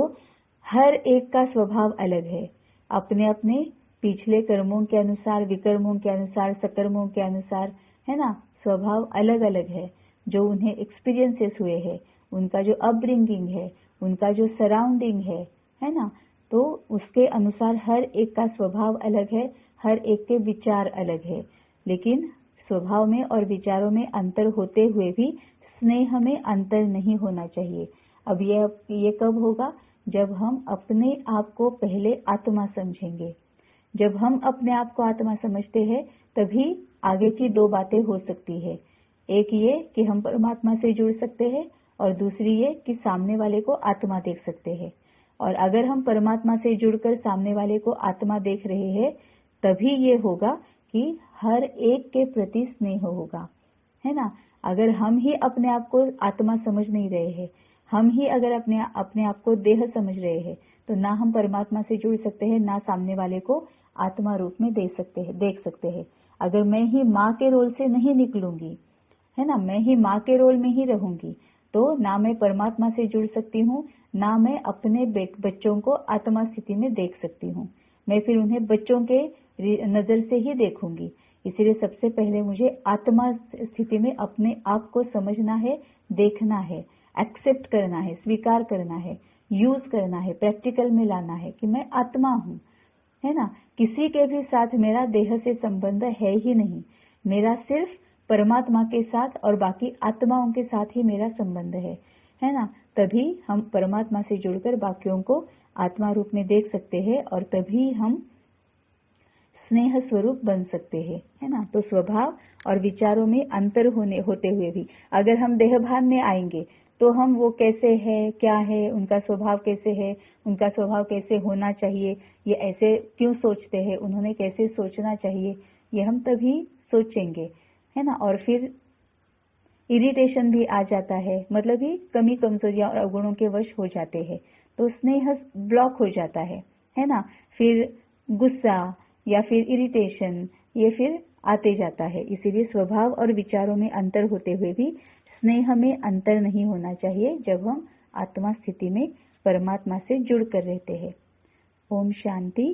हर एक का स्वभाव अलग है, अपने अपने पिछले कर्मों के अनुसार, विकर्मों के अनुसार, सकर्मों के अनुसार, है ना, स्वभाव अलग अलग है। जो उन्हें एक्सपीरियंसेस हुए हैं, उनका जो अपब्रिंगिंग है, उनका जो सराउंडिंग है ना, तो उसके अनुसार हर एक का स्वभाव अलग है, हर एक के विचार अलग है। लेकिन स्वभाव में और विचारों में अंतर होते हुए भी स्नेह में अंतर नहीं होना चाहिए। अब ये कब होगा? जब हम अपने आप को पहले आत्मा समझेंगे। जब हम अपने आप को आत्मा समझते हैं तभी आगे की 2 बातें हो सकती है। एक ये कि हम परमात्मा से जुड़ सकते हैं और दूसरी ये कि सामने वाले को आत्मा देख सकते हैं। और अगर हम परमात्मा से जुड़कर सामने वाले को आत्मा देख रहे हैं तभी ये होगा कि हर एक के प्रति स्नेह होगा, है ना। अगर हम ही अपने आप को आत्मा समझ नहीं रहे हैं, हम ही अगर अपने आप को देह समझ रहे हैं, तो ना हम परमात्मा से जुड़ सकते हैं, ना सामने वाले को आत्मा रूप में देख सकते हैं। अगर मैं ही माँ के रोल से नहीं निकलूंगी, है ना, मैं ही माँ के रोल में ही रहूंगी, तो ना मैं परमात्मा से जुड़ सकती हूँ, ना मैं अपने बच्चों को आत्मा स्थिति में देख सकती हूँ। मैं फिर उन्हें बच्चों के नजर से ही देखूंगी। इसलिए सबसे पहले मुझे आत्मा स्थिति में अपने आप को समझना है, देखना है, एक्सेप्ट करना है, स्वीकार करना है, यूज करना है, प्रैक्टिकल में लाना है कि मैं आत्मा हूँ, है ना। किसी के भी साथ मेरा देह से संबंध है ही नहीं, मेरा सिर्फ परमात्मा के साथ और बाकी आत्माओं के साथ ही मेरा संबंध है ना। तभी हम परमात्मा से जुड़कर बाकियों को आत्मा रूप में देख सकते हैं और तभी हम स्नेह स्वरूप बन सकते हैं, है ना। तो स्वभाव और विचारों में अंतर होते हुए भी अगर हम देहभान में आएंगे तो हम वो कैसे है, क्या है, उनका स्वभाव कैसे है, उनका स्वभाव कैसे होना चाहिए, ये ऐसे क्यों सोचते हैं, उन्होंने कैसे सोचना चाहिए, ये हम तभी सोचेंगे, है ना। और फिर इरिटेशन भी आ जाता है, मतलब ही कमी कमजोरियां और अवगुणों के वश हो जाते हैं, तो स्नेह ब्लॉक हो जाता है ना। फिर गुस्सा या फिर इरिटेशन ये फिर आते जाता है। इसीलिए स्वभाव और विचारों में अंतर होते हुए भी स्नेह में अंतर नहीं होना चाहिए जब हम आत्मा स्थिति में परमात्मा से जुड़कर रहते हैं। ओम शांति।